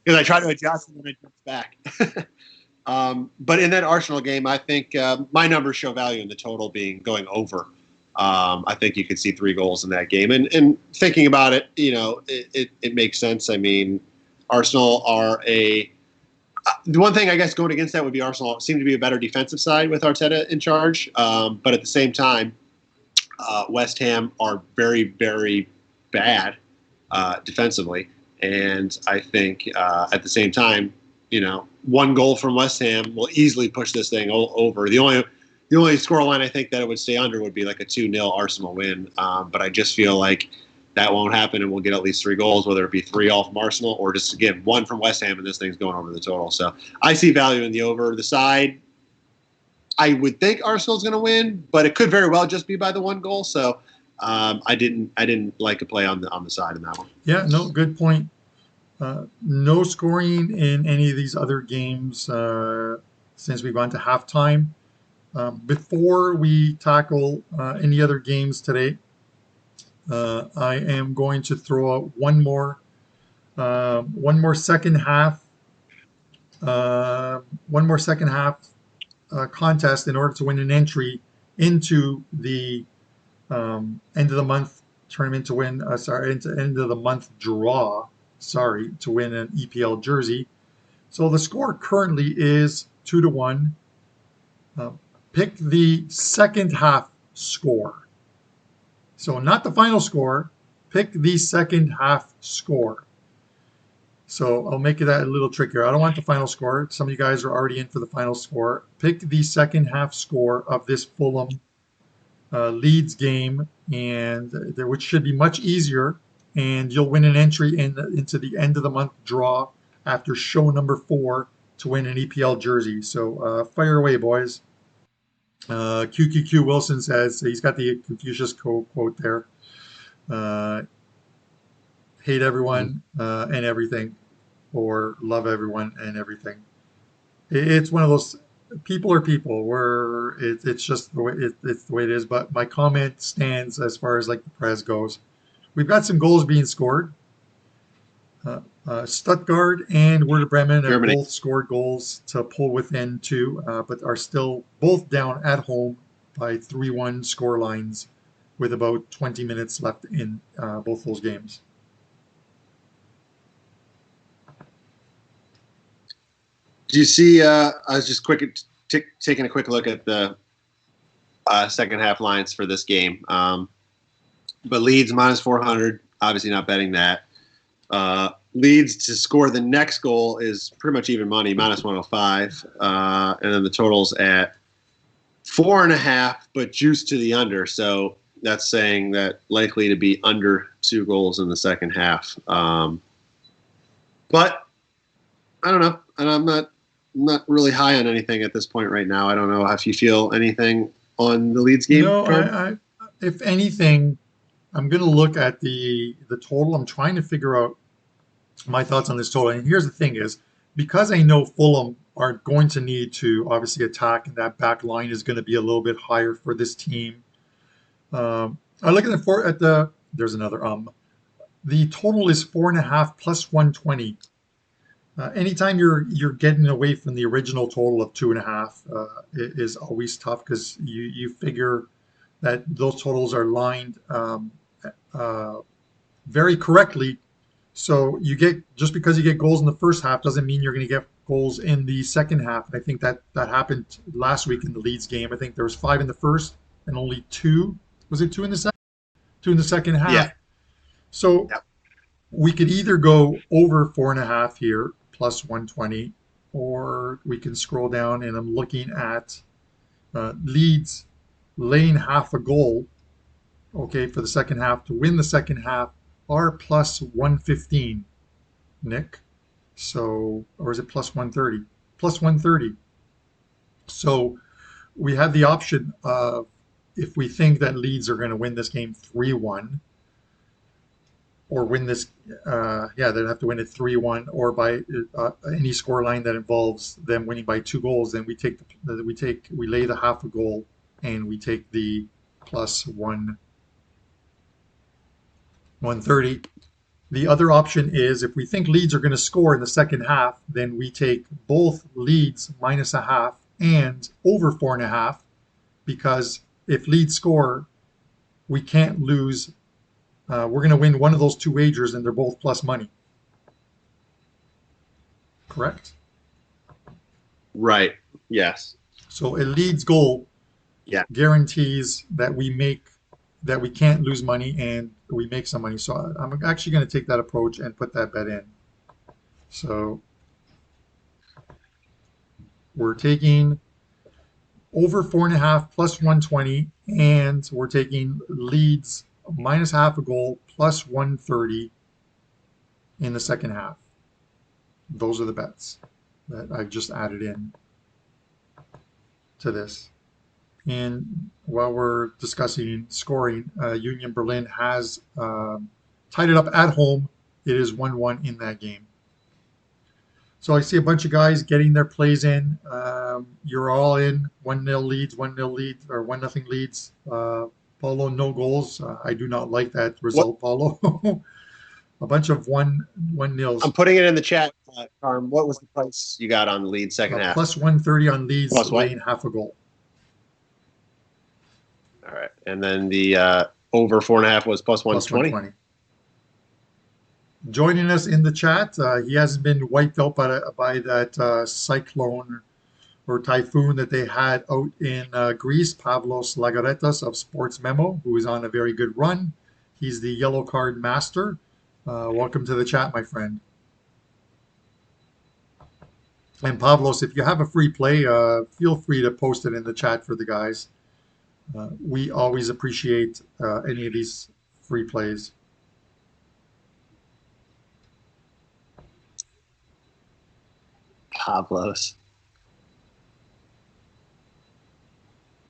because I try to adjust and then it jumps back. But in that Arsenal game, I think my numbers show value in the total going over. I think you could see 3 goals in that game, and thinking about it, it makes sense. I mean, Arsenal are the one thing I guess going against that would be Arsenal seem to be a better defensive side with Arteta in charge. But at the same time, West Ham are very, very bad defensively. And I think at the same time, 1 goal from West Ham will easily push this thing over. The only scoreline I think that it would stay under would be like a 2-0 Arsenal win. But I just feel like that won't happen, and we'll get at least 3 goals, whether it be 3 all from Arsenal or just, again, 1 from West Ham, and this thing's going over the total. So I see value in the over. The side, I would think Arsenal's going to win, but it could very well just be by the 1 goal. So I didn't like to play on the side in that one. Yeah, no, good point. No scoring in any of these other games since we've gone to halftime. Before we tackle any other games today, I am going to throw out one more second half, one more second half contest in order to win an entry into the end of the month tournament to win. Into end of the month draw. Sorry, to win an EPL jersey. So the score currently is 2-1. Pick the second half score. So not the final score. Pick the second half score. So I'll make that a little trickier. I don't want the final score. Some of you guys are already in for the final score. Pick the second half score of this Fulham Leeds game, and which should be much easier. And you'll win an entry into the end of the month draw after show number 4 to win an EPL jersey. So fire away, boys. QQQ Wilson says he's got the Confucius quote there. Hate everyone and everything, or love everyone and everything. It's one of those people are people. Where it's just the way it's the way it is. But my comment stands as far as like the press goes. We've got some goals being scored. Stuttgart and Werder Bremen have Germany. both scored goals to pull within 2, but are still both down at home by 3-1 score lines with about 20 minutes left in both those games. Do you see? I was just taking a quick look at the second half lines for this game. But Leeds minus 400, obviously not betting that. Leeds to score the next goal is pretty much even money, minus 105. And then the total's at 4.5, but juiced to the under. So that's saying that likely to be under 2 goals in the second half. But I don't know. And I'm not really high on anything at this point right now. I don't know if you feel anything on the Leeds game. No, I if anything, I'm going to look at the total. I'm trying to figure out my thoughts on this total. And here's the thing is, because I know Fulham are going to need to obviously attack, and that back line is going to be a little bit higher for this team. I look at there's another the total is 4.5 plus 120. Anytime you're getting away from the original total of 2.5 is always tough, because you figure that those totals are lined very correctly. So just because you get goals in the first half doesn't mean you're going to get goals in the second half. And I think that happened last week in the Leeds game. I think there was 5 in the first and only 2. Was it 2 in the second? 2 in the second half. Yeah. So we could either go over 4.5 here, plus 120, or we can scroll down, and I'm looking at Leeds laying half a goal, okay, for the second half to win the second half, are plus 115, Nick. So, or is it plus 130? Plus 130. So we have the option of, if we think that Leeds are going to win this game 3-1, or win this, they'd have to win it 3-1, or by any score line that involves them winning by 2 goals. Then we lay the half a goal, and we take the plus 130. The other option is, if we think Leeds are going to score in the second half, then we take both Leeds minus a half and over 4.5, because if Leeds score, we can't lose. We're going to win one of those 2 wagers, and they're both plus money. Correct? Right. Yes. So a Leeds goal guarantees that we can't lose money, and we make some money. So I'm actually going to take that approach and put that bet in. So we're taking over 4.5 plus 120, and we're taking Leeds minus half a goal plus 130 in the second half. Those are the bets that I've just added in to this. And while we're discussing scoring, Union Berlin has tied it up at home. It is 1-1 in that game. So I see a bunch of guys getting their plays in. You're all in 1-0 leads, 1-0 leads, or 1-0 leads. Paulo, no goals. I do not like that What result, Paulo. A bunch of 1-0s. I'm putting it in the chat, Carm. What was the price you got on the lead second half? Plus 130 on Leeds Plus what? laying half a goal. All right, and then the over 4.5 was plus 120. 120. Joining us in the chat, he hasn't been wiped out by that cyclone or typhoon that they had out in Greece. Pavlos Lagaretas of Sports Memo, who is on a very good run. He's the yellow card master. Welcome to the chat, my friend. And Pavlos, if you have a free play, feel free to post it in the chat for the guys. We always appreciate any of these free plays. Pavlos,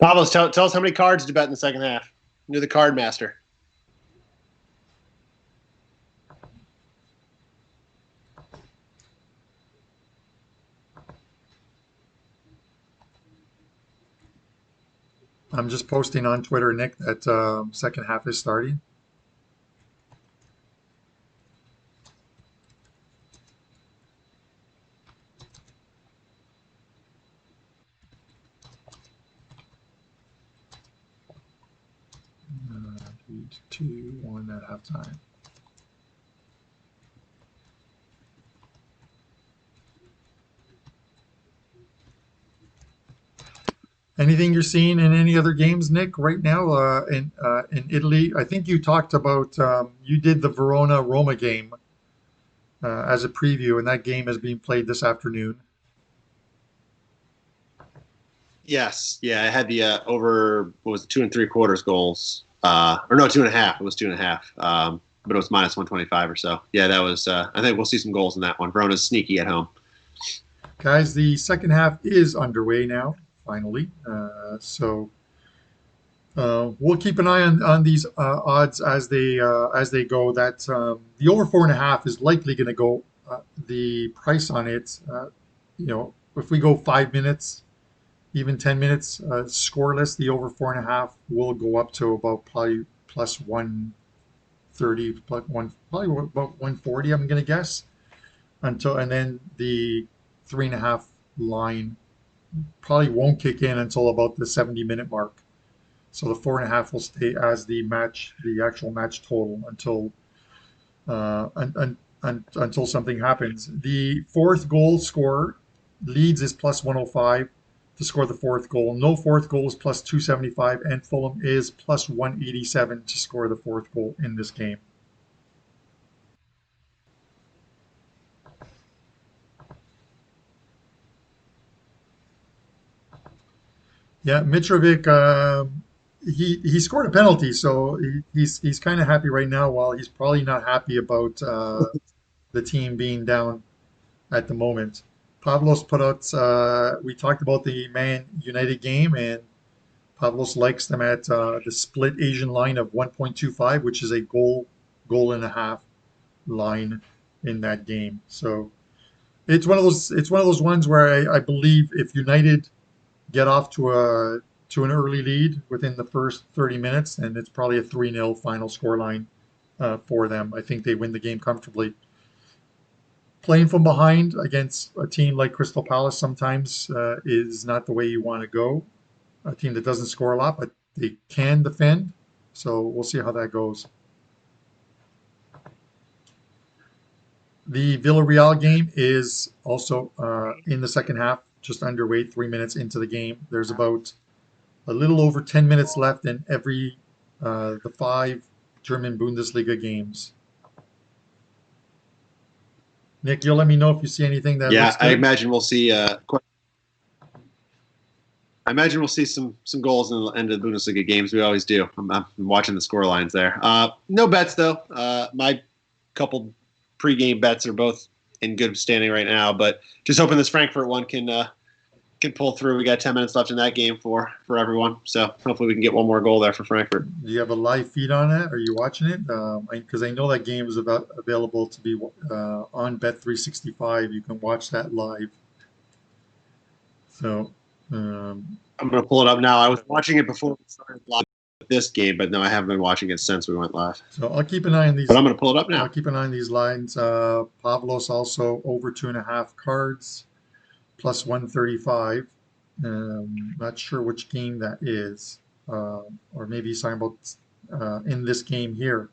tell us how many cards did you bet in the second half? You're the card master. I'm just posting on Twitter, Nick, that second half is starting. Lead 2-1 at halftime. Anything you're seeing in any other games, Nick, right now in Italy? I think you talked about you did the Verona Roma game as a preview, and that game is being played this afternoon. Yes, yeah, I had the over. What was it, 2 3/4 goals? Or no, 2.5. It was 2.5. But it was minus 125 or so. Yeah, that was. I think we'll see some goals in that one. Verona's sneaky at home. Guys, the second half is underway now. Finally, so we'll keep an eye on these odds as they go. That the over 4.5 is likely going to go. The price on it, if we go 5 minutes, even 10 minutes scoreless, the over 4.5 will go up to about probably plus 130, probably about 140. I'm going to guess and then the 3.5 line probably won't kick in until about the 70-minute mark. So the 4.5 will stay as the actual match total until something happens. The fourth goal scorer, Leeds is plus 105 to score the fourth goal. No fourth goal is plus 275, and Fulham is plus 187 to score the fourth goal in this game. Yeah, Mitrovic, he scored a penalty, so he's kind of happy right now. While he's probably not happy about the team being down at the moment. Pavlos put out. We talked about the Man United game, and Pavlos likes them at the split Asian line of 1.25, which is a goal and a half line in that game. So it's one of those ones where I believe if United get off to an early lead within the first 30 minutes, and it's probably a 3-0 final scoreline for them. I think they win the game comfortably. Playing from behind against a team like Crystal Palace sometimes is not the way you want to go. A team that doesn't score a lot, but they can defend. So we'll see how that goes. The Villarreal game is also in the second half, just underway, 3 minutes into the game. There's about a little over 10 minutes left in every the 5 German Bundesliga games. Nick, you'll let me know if you see anything that looks good. I imagine we'll see. I imagine we'll see some goals in the end of the Bundesliga games. We always do. I'm watching the score lines there. No bets though. My couple pregame bets are both in good standing right now, but just hoping this Frankfurt one can can pull through. We got 10 minutes left in that game for everyone. So hopefully we can get one more goal there for Frankfurt. Do you have a live feed on it? Are you watching it? Because I know that game is available to be on Bet365. You can watch that live. So I'm going to pull it up now. I was watching it before we started live with this game, but no, I haven't been watching it since we went live. So I'll keep an eye on these. But I'm going to pull it up now. I'll keep an eye on these lines. Pavlos also over 2.5 cards, plus 135. Not sure which game that is, or maybe he's talking about in this game here.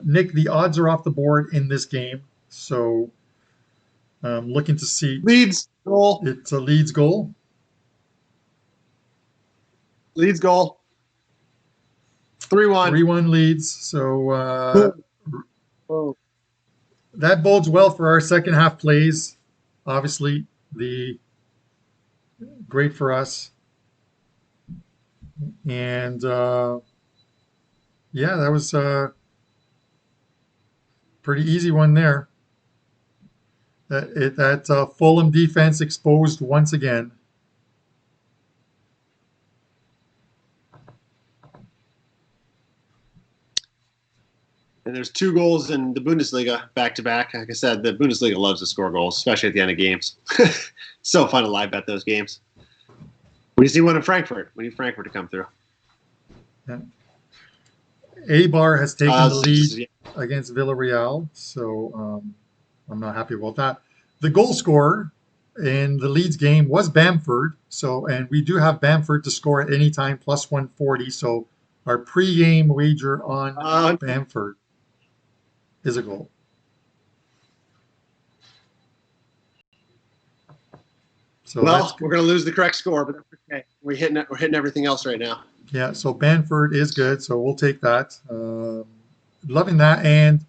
Nick, the odds are off the board in this game, so looking to see Leeds goal. It's a Leeds goal. Leeds goal. 3-1. 3-1 Leeds. So that bodes well for our second half plays. Obviously, great for us. And yeah, that was a pretty easy one there. That Fulham defense exposed once again. And there's 2 goals in the Bundesliga back-to-back. Like I said, the Bundesliga loves to score goals, especially at the end of games. So fun to live bet those games. We see one in Frankfurt. We need Frankfurt to come through. Yeah. A-Bar has taken the lead against Villarreal, so I'm not happy about that. The goal scorer in the Leeds game was Bamford, and we do have Bamford to score at any time, plus 140. So our pre-game wager on Bamford is a goal. So well, we're going to lose the correct score, but that's okay. We're hitting everything else right now. Yeah, so Bamford is good, so we'll take that. Loving that, and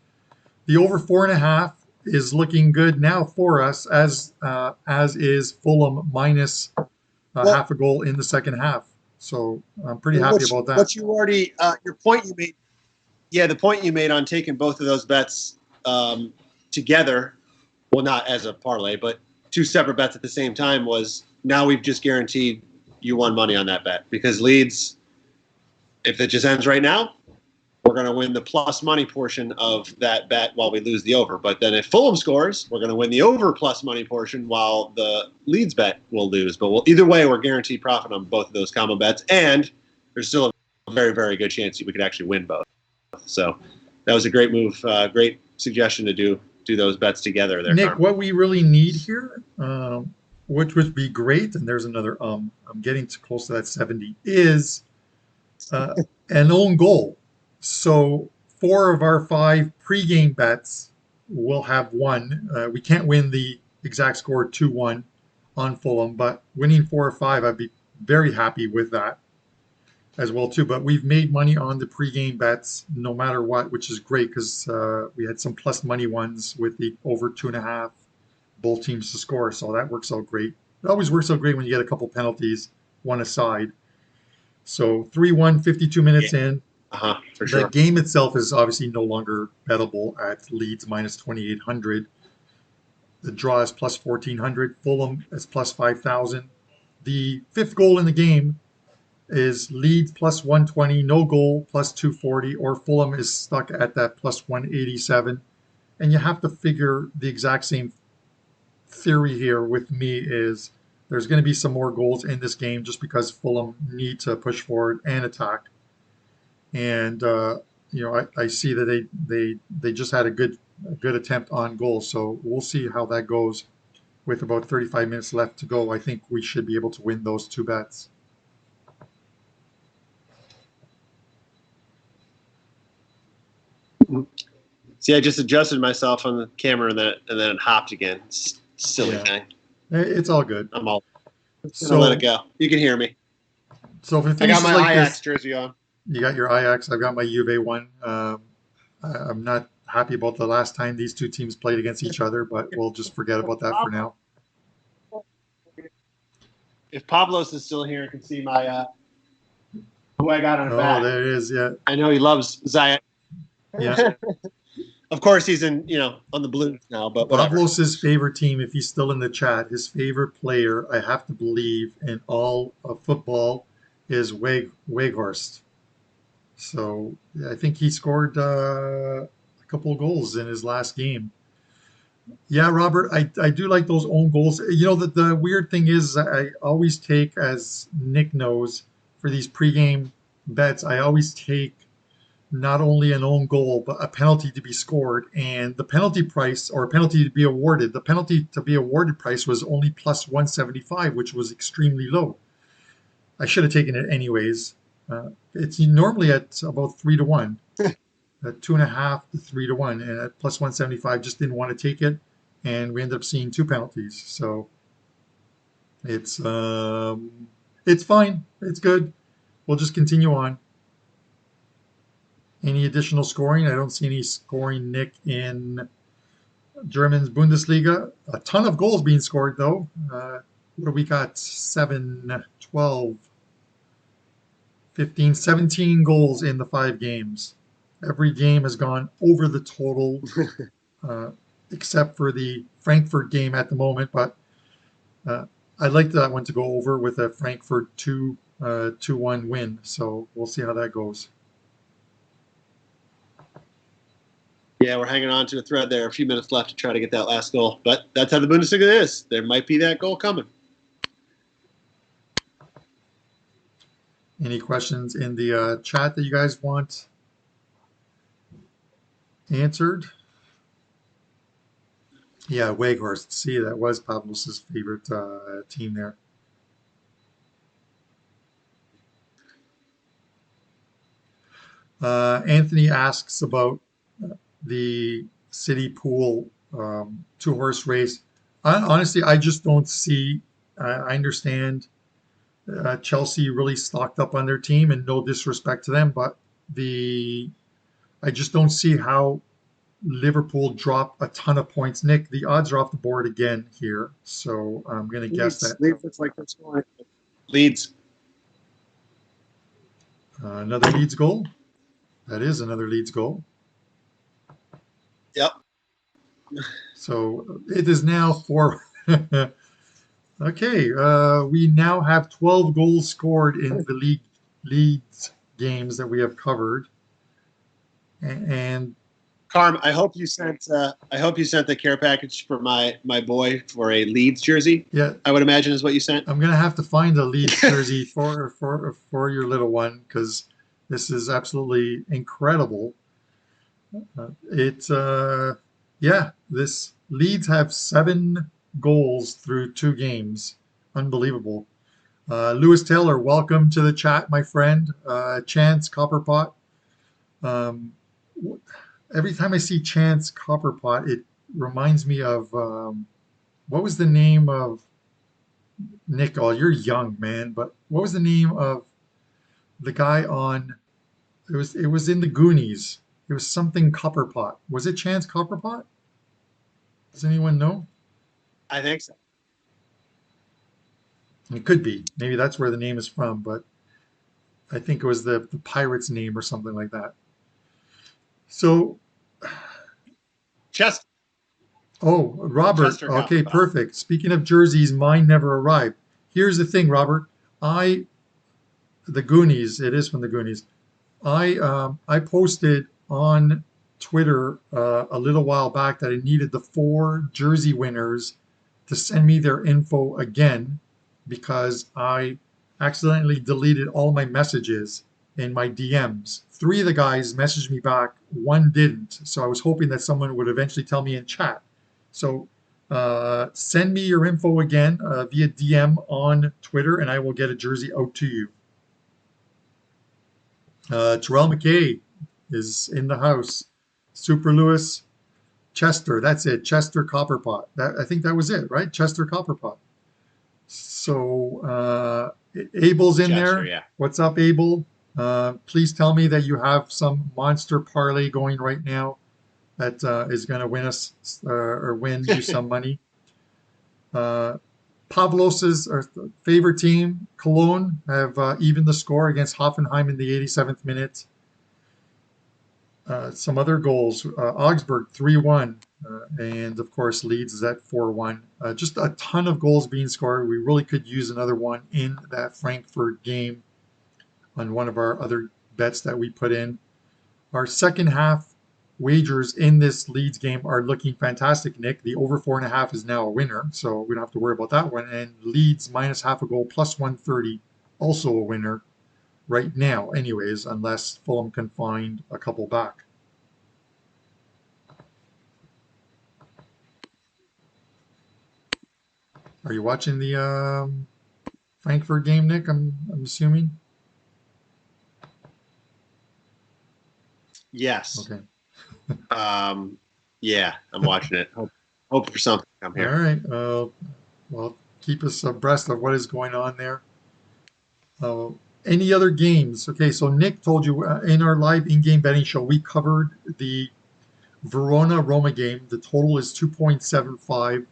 the over 4.5 is looking good now for us, as is Fulham minus half a goal in the second half. So I'm pretty happy about that. But you already, your point you made, the point you made on taking both of those bets together, well, not as a parlay, but 2 separate bets at the same time, was now we've just guaranteed you won money on that bet, because Leeds, if it just ends right now, we're going to win the plus money portion of that bet while we lose the over. But then if Fulham scores, we're going to win the over plus money portion while the Leeds bet will lose. But either way, we're guaranteed profit on both of those combo bets. And there's still a very, very good chance we could actually win both. So that was a great move. Great suggestion to do those bets together there, Nick, Carmine. What we really need here, which would be great, and there's another, I'm getting too close to that 70, is an own goal. So 4 of our 5 pregame bets will have one. We can't win the exact score 2-1 on Fulham, but winning 4 or 5, I'd be very happy with that as well too. But we've made money on the pregame bets no matter what, which is great, because we had some plus money ones with the over 2.5 both teams to score. So that works out great. It always works out great when you get a couple penalties, one aside. So 3-1, 52 minutes in. For sure. The game itself is obviously no longer bettable at Leeds minus 2,800. The draw is plus 1,400. Fulham is plus 5,000. The 5th goal in the game is Leeds plus 120, no goal plus 240, or Fulham is stuck at that plus 187. And you have to figure the exact same theory here with me is there's going to be some more goals in this game just because Fulham need to push forward and attack. And I see that they just had a good attempt on goal, so we'll see how that goes. With about 35 minutes left to go, I think we should be able to win those 2 bets. See, I just adjusted myself on the camera and then it hopped again. Silly thing. It's all good. I'm all gonna let it go. You can hear me. So if it I got my like Ajax this, jersey on. You got your Ajax. I've got my Juve one. I'm not happy about the last time these 2 teams played against each other, but we'll just forget about that for now. If Pablos is still here, I can see my who I got on the back. Oh, there it is. Yeah. I know he loves Zayat. Yeah. Of course, he's in, on the Blues now, but whatever. Pavlos's favorite team, if he's still in the chat, his favorite player, I have to believe, in all of football is Weghorst. So I think he scored a couple of goals in his last game. Yeah, Robert, I do like those own goals. The weird thing is I always take, as Nick knows, for these pregame bets, I always take not only an own goal, but a penalty to be scored. And the penalty price, or penalty to be awarded, the penalty to be awarded price was only plus 175, which was extremely low. I should have taken it anyways. It's normally at about 3-1, at 2.5 to 3-1, and at plus 175, just didn't want to take it, and we ended up seeing two penalties. So it's fine, it's good. We'll just continue on. Any additional scoring? I don't see any scoring, Nick, in German's Bundesliga. A ton of goals being scored, though. What do we got? 7, 12, 15, 17 goals in the 5 games. Every game has gone over the total, except for the Frankfurt game at the moment. But I'd like that one to go over with a Frankfurt 2-1 win. So we'll see how that goes. Yeah, we're hanging on to a thread there. A few minutes left to try to get that last goal. But that's how the Bundesliga is. There might be that goal coming. Any questions in the chat that you guys want answered? Yeah, Weghorst. See, that was Pablos' favorite team there. Anthony asks about the City Pool 2-horse race. Honestly, I just don't see. I understand Chelsea really stocked up on their team, and no disrespect to them, but I just don't see how Liverpool drop a ton of points. Nick, the odds are off the board again here, so I'm going to guess that Leeds looks like that's going. Leeds. Another Leeds goal. That is another Leeds goal. Yep. So it is now 4. Okay, we now have 12 goals scored in the Leeds games that we have covered. And Carm, I hope you sent the care package for my boy for a Leeds jersey. Yeah, I would imagine is what you sent. I'm gonna have to find a Leeds jersey for your little one, because this is absolutely incredible. This Leeds have 7 goals through 2 games. Unbelievable. Lewis Taylor, welcome to the chat, my friend. Chance Copperpot. Every time I see Chance Copperpot, it reminds me of what was the name of Nick? Oh, you're young, man, but what was the name of the guy on? It was in the Goonies. It was something Copperpot. Was it Chance Copperpot? Does anyone know? I think so. It could be. Maybe that's where the name is from, but I think it was the pirate's name or something like that. So, Chester. Oh, Robert. Chester Okay, Copperpot. perfect. Speaking of jerseys, mine never arrived. Here's the thing, Robert. The Goonies. It is from the Goonies. I posted on Twitter a little while back that I needed the 4 jersey winners to send me their info again, because I accidentally deleted all my messages in my DMs. 3 of the guys messaged me back, 1 didn't. So I was hoping that someone would eventually tell me in chat. So send me your info again via DM on Twitter, and I will get a jersey out to you. Terrell McKay is in the house. Super Lewis, Chester. That's it. Chester Copperpot. I think that was it, right? Chester Copperpot. So Abel's in Chester, there. yeah. What's up, Abel? Please tell me that you have some monster parlay going right now that is going to win us or win you some money. Pavlos's favorite team, Cologne, have evened the score against Hoffenheim in the 87th minute. Some other goals: Augsburg 3-1, and of course Leeds is at 4-1. Just a ton of goals being scored. We really could use another one in that Frankfurt game on one of our other bets that we put in. Our second half wagers in this Leeds game are looking fantastic, Nick. The over 4.5 is now a winner, so we don't have to worry about that one. And Leeds minus half a goal plus 130, also a winner right now, anyways, unless Fulham can find a couple back. Are you watching the Frankfurt game, Nick? I'm assuming. Yes. Okay. Yeah, I'm watching it. Hope for something. I'm All here. right. Well, keep us abreast of what is going on there. Uh, any other games? Okay, so Nick told you in our live in-game betting show, we covered the Verona Roma game. The total is 2.75.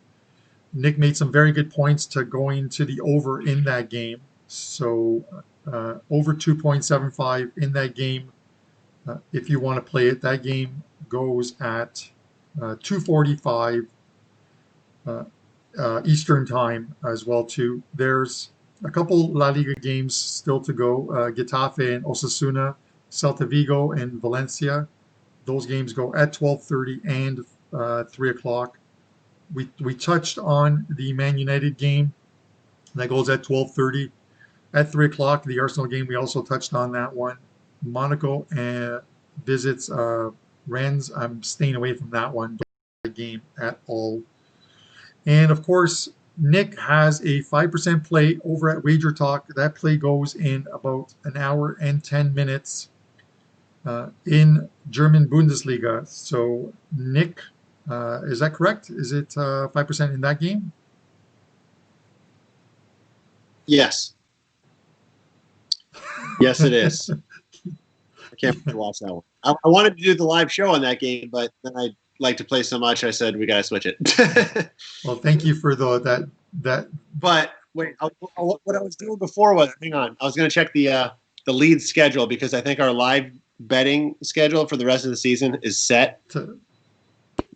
Nick made some very good points to going to the over in that game. So over 2.75 in that game. If you want to play it, that game goes at 2:45 Eastern time as well too. There's a couple La Liga games still to go. Getafe and Osasuna, Celta Vigo and Valencia. Those games go at 12:30 and 3 o'clock. We touched on the Man United game that goes at 12:30. At 3 o'clock, the Arsenal game, we also touched on that one. Monaco visits Rennes. I'm staying away from that one. Don't like that game at all. And of course, Nick has a 5% play over at WagerTalk. That play goes in about an hour and 10 minutes in German Bundesliga. So, Nick, is that correct? Is it 5% in that game? Yes. Yes, it is. I can't wait to watch that one. I wanted to do the live show on that game, but then I like to play so much. I said we got to switch it. Well, thank you for that. But wait, what I was doing before was hang on. I was going to check the Leeds schedule because I think our live betting schedule for the rest of the season is set, To,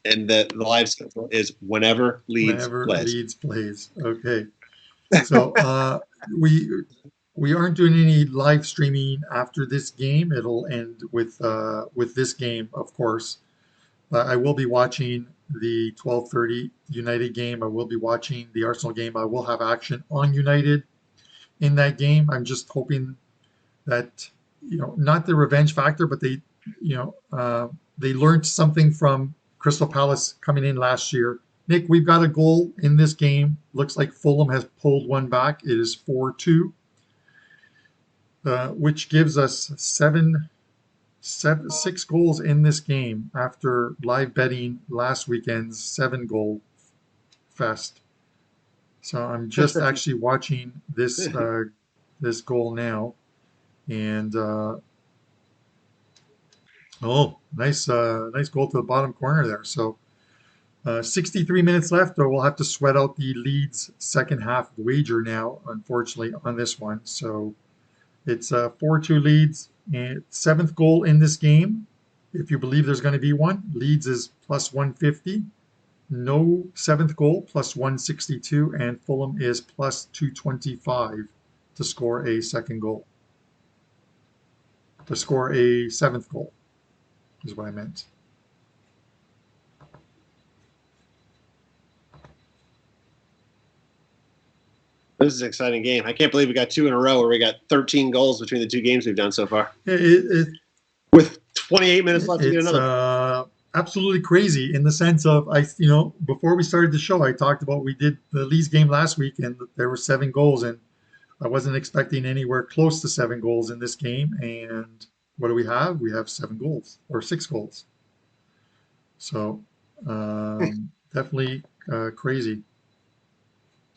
and the live schedule is whenever Leeds whenever plays. Leeds plays. Okay. So we aren't doing any live streaming after this game. It'll end with this game, of course. I will be watching the 12:30 United game. I will be watching the Arsenal game. I will have action on United in that game. I'm just hoping that not the revenge factor, but they learned something from Crystal Palace coming in last year. Nick, we've got a goal in this game. Looks like Fulham has pulled one back. It is 4-2, which gives us six goals in this game after live betting last weekend's 7-goal fest. So I'm just actually watching this this goal now, and nice goal to the bottom corner there. So 63 minutes left, or we'll have to sweat out the Leeds second half wager now, unfortunately, on this one. So it's 4-2 Leeds, and seventh goal in this game. If you believe there's going to be one, Leeds is plus 150. No seventh goal, plus 162, and Fulham is plus 225 to score a second goal. To score a seventh goal is what I meant. This is an exciting game. I can't believe we got two in a row where we got 13 goals between the two games we've done so far. With 28 minutes left to get another. Absolutely crazy in the sense of before we started the show, I talked about we did the Leeds game last week and there were 7 goals, and I wasn't expecting anywhere close to 7 goals in this game. And what do we have? We have 7 goals or 6 goals. So definitely crazy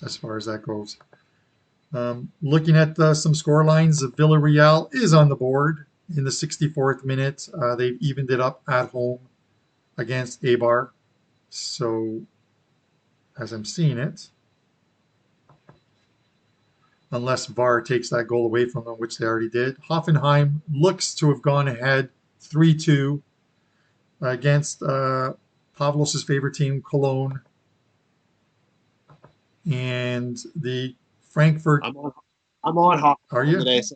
as far as that goes. Looking at some score lines, Villarreal is on the board in the 64th minute. They've evened it up at home against Eibar. So, as I'm seeing it, unless VAR takes that goal away from them, which they already did, Hoffenheim looks to have gone ahead 3-2 against Pavlos' favorite team, Cologne, and the Frankfurt. I'm on Are Hoffenheim you? today, so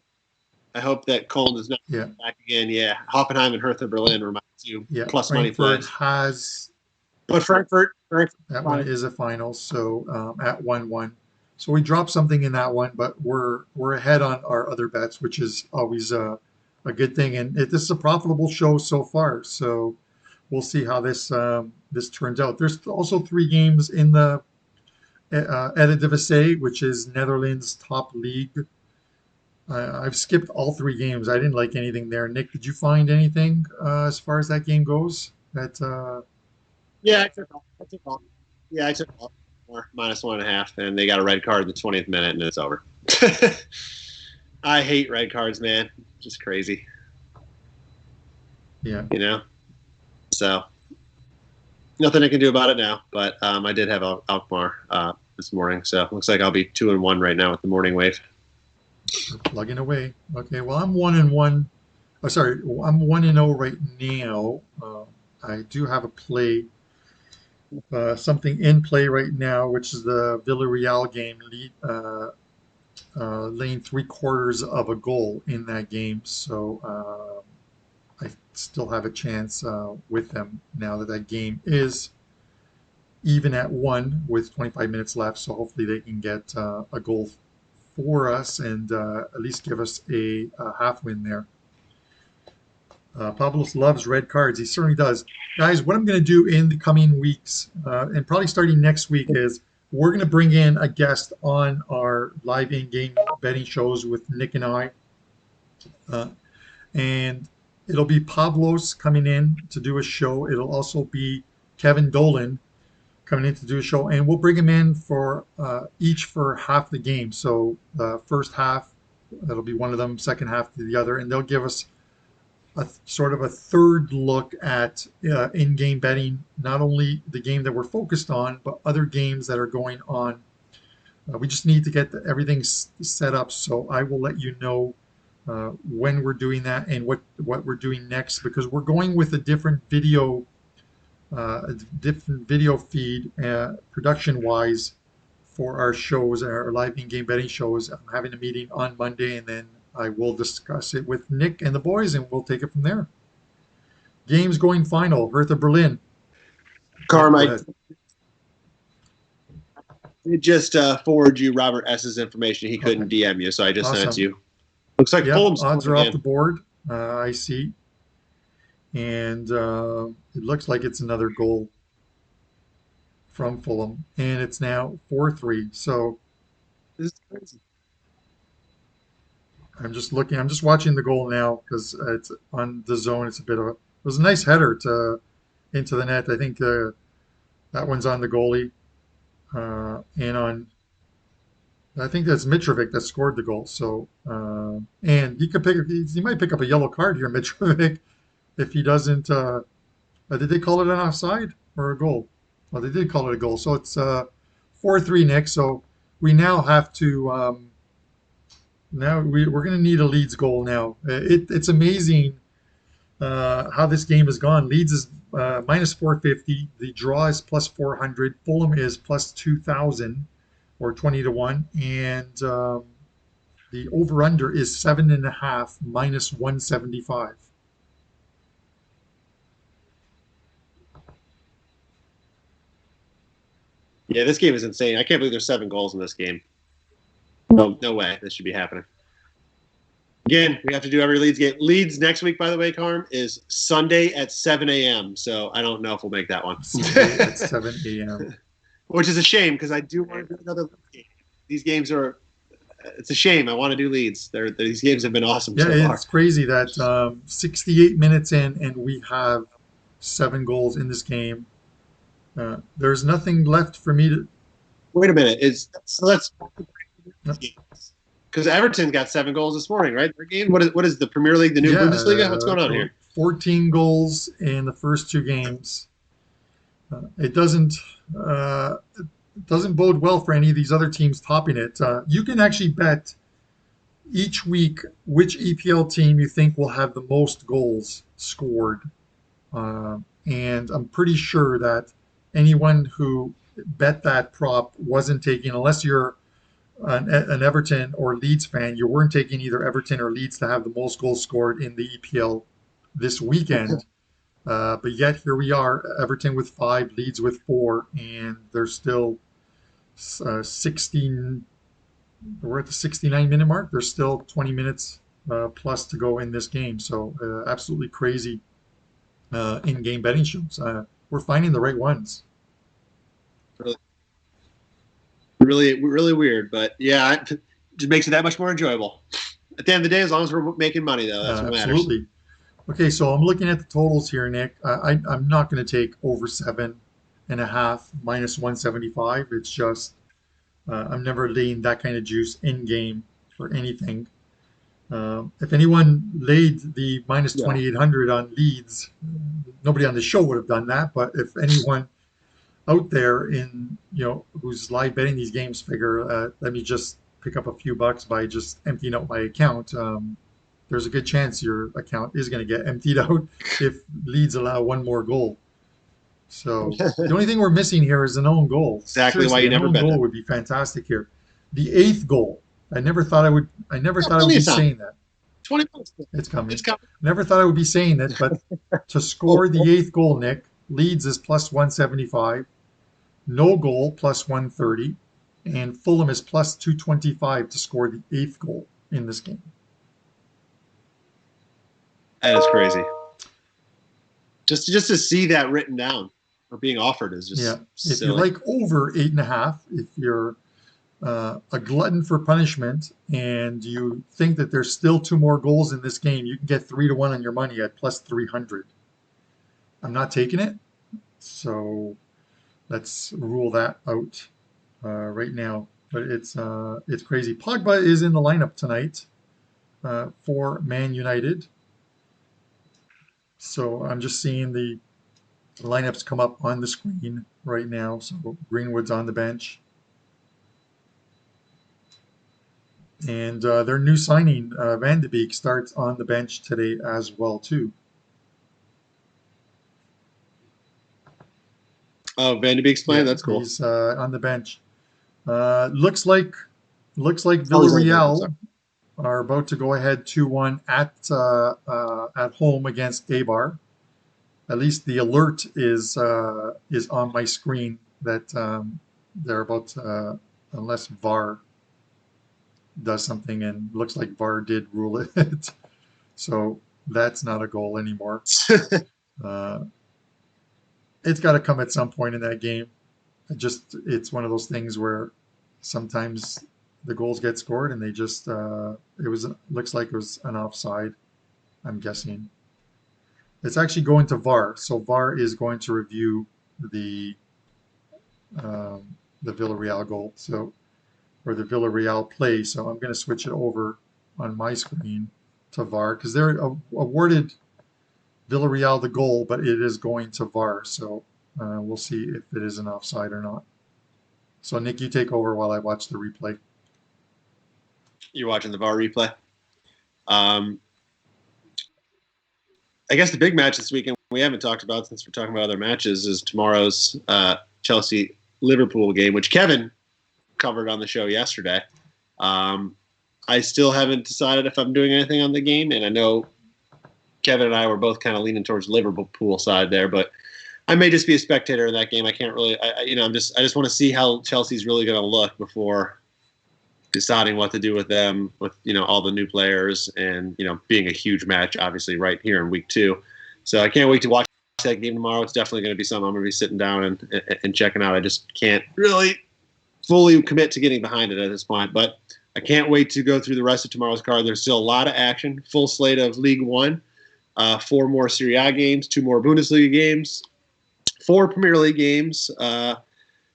I hope that Cologne does not Yeah, back again. Yeah, Hoffenheim and Hertha Berlin reminds you yeah. plus money Frankfurt plays. has But Frankfurt, that one fine. is a final, so at 1-1. So we dropped something in that one, but we're ahead on our other bets, which is always a good thing. And this is a profitable show so far, so we'll see how this turns out. There's also 3 games in the Eredivisie, which is Netherlands' top league. I've skipped all 3 games. I didn't like anything there. Nick, did you find anything as far as that game goes? That Yeah, I took all. Yeah, I took all. Or -1.5, and they got a red card in the 20th minute, and it's over. I hate red cards, man. Just crazy, yeah. you know. So nothing I can do about it now. But I did have Alkmaar this morning, so looks like I'll be 2-1 right now with the morning wave. Plugging away. Okay, well, I'm 1-1. Oh, sorry, I'm 1-0 right now. I do have a play, something in play right now, which is the Villarreal game, laying 3/4 of a goal in that game. So I still have a chance with them now that that game is even at 1 with 25 minutes left. So hopefully they can get a goal for us and at least give us a half win there. Pablos loves red cards. He certainly does. Guys, what I'm going to do in the coming weeks, and probably starting next week, is we're going to bring in a guest on our live in-game betting shows with Nick and I. And it'll be Pablos coming in to do a show. It'll also be Kevin Dolan coming in to do a show. And we'll bring him in for each for half the game. So the first half, that'll be one of them, second half to the other. And they'll give us a sort of a third look at in-game betting, not only the game that we're focused on, but other games that are going on. We just need to get everything set up, so I will let you know when we're doing that and what we're doing next, because we're going with a different video feed production-wise for our shows, our live in-game betting shows. I'm having a meeting on Monday, and then I will discuss it with Nick and the boys, and we'll take it from there. Games going final, Hertha Berlin. Yeah, go Carmine, ahead. I just forward you Robert S.'s information. He couldn't Okay, DM you, so I just sent it to awesome. you. Looks like Yep, Fulham's odds scoring are off the again. board. I see. And it looks like it's another goal from Fulham. And it's now 4-3. So This is crazy. I'm just looking, I'm just watching the goal now because it's on the zone. It's a bit of it was a nice header into the net. I think that one's on the goalie. And on, I think that's Mitrovic that scored the goal. So, and he might pick up a yellow card here, Mitrovic, if he doesn't. Did they call it an offside or a goal? Well, they did call it a goal. So it's 4-3, Nick. So we now have to. Now we're going to need a Leeds goal now. It's amazing how this game has gone. Leeds is -450. The draw is +400. Fulham is +2,000 or 20-1. And the over-under is 7.5 -175. Yeah, this game is insane. I can't believe there's 7 goals in this game. No way. This should be happening. Again, we have to do every Leeds game. Leeds next week, by the way, Carm, is Sunday at 7 a.m. So I don't know if we'll make that one. Sunday at 7 a.m. Which is a shame because I do want to do another Leeds game. These games are, it's a shame. I want to do Leeds. These games have been awesome Yeah, so far. it's crazy that 68 minutes in and we have 7 goals in this game. There's nothing left for me to. Wait a minute. Let's because Everton got 7 goals this morning, right? Their game. What is the Premier League, the new Bundesliga? What's going on here? 14 goals in the first 2 games. It doesn't bode well for any of these other teams topping it. You can actually bet each week which EPL team you think will have the most goals scored. and I'm pretty sure that anyone who bet that prop wasn't taking, unless you're an Everton or Leeds fan, you weren't taking either Everton or Leeds to have the most goals scored in the EPL this weekend. But yet here we are, Everton with 5, Leeds with 4, and there's still 16. We're at the 69-minute mark. There's still 20 minutes plus to go in this game. So absolutely crazy in-game betting shows. We're finding the right ones. Really, really, really weird, but yeah, it just makes it that much more enjoyable. At the end of the day, as long as we're making money, though, that's what matters. Absolutely. Okay, so I'm looking at the totals here, Nick. I'm not going to take over 7.5 minus 175. It's just I'm never laying that kind of juice in game for anything. If anyone laid the minus 2,800 on Leeds, nobody on the show would have done that. But if anyone out there who's live betting these games figure, let me just pick up a few bucks by just emptying out my account. There's a good chance your account is going to get emptied out if Leeds allow one more goal. So the only thing we're missing here is an own goal. Exactly. Seriously, why you never bet bet goal that. would be fantastic here. The 8th goal. I never thought I would be saying that. 20 minutes. It's coming. It's coming. Never thought I would be saying that, but to score the 8th goal, Nick, Leeds is plus 175, no goal plus 130, and Fulham is plus 225 to score the 8th goal in this game. That is crazy. Just to see that written down or being offered is just If silly. you like over 8.5, if you're a glutton for punishment and you think that there's still 2 more goals in this game, you can get 3-1 on your money at plus 300. I'm not taking it, so let's rule that out right now. But it's crazy. Pogba is in the lineup tonight for Man United. So I'm just seeing the lineups come up on the screen right now. So Greenwood's on the bench. And their new signing, Van de Beek, starts on the bench today as well, too. Oh, Van de Beek's playing? That's cool. He's on the bench. Looks like Villarreal are about to go ahead 2-1 at home against Eibar. At least the alert is on my screen that they're about to, unless VAR does something, and looks like VAR did rule it. So that's not a goal anymore. It's got to come at some point in that game. It's one of those things where sometimes the goals get scored and they just looks like it was an offside, I'm guessing. It's actually going to VAR, so VAR is going to review the Villarreal goal, or the Villarreal play. So I'm going to switch it over on my screen to VAR because they're awarded Villarreal the goal, but it is going to VAR. So we'll see if it is an offside or not. So Nick, you take over while I watch the replay. You're watching the VAR replay. I guess the big match this weekend we haven't talked about, since we're talking about other matches, is tomorrow's Chelsea-Liverpool game, which Kevin covered on the show yesterday. I still haven't decided if I'm doing anything on the game, and I know Kevin and I were both kind of leaning towards the Liverpool side there, but I may just be a spectator in that game. I can't really, I just want to see how Chelsea's really going to look before deciding what to do with them, with all the new players, and being a huge match, obviously, right here in week 2. So I can't wait to watch that game tomorrow. It's definitely going to be something I'm going to be sitting down and checking out. I just can't really fully commit to getting behind it at this point, but I can't wait to go through the rest of tomorrow's card. There's still a lot of action, full slate of League One, 4 more Serie A games, 2 more Bundesliga games, 4 Premier League games,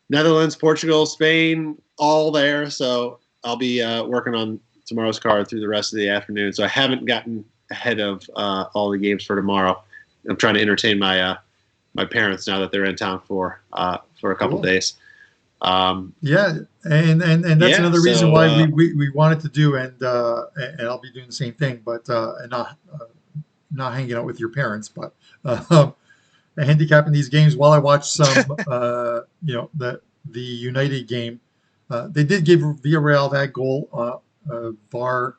Netherlands, Portugal, Spain, all there. So I'll be working on tomorrow's card through the rest of the afternoon. So I haven't gotten ahead of all the games for tomorrow. I'm trying to entertain my parents now that they're in town for a couple days. And that's another reason why we wanted to do, and I'll be doing the same thing, but and not hanging out with your parents, but handicapping these games while I watch some, the United game. They did give Villarreal that goal. VAR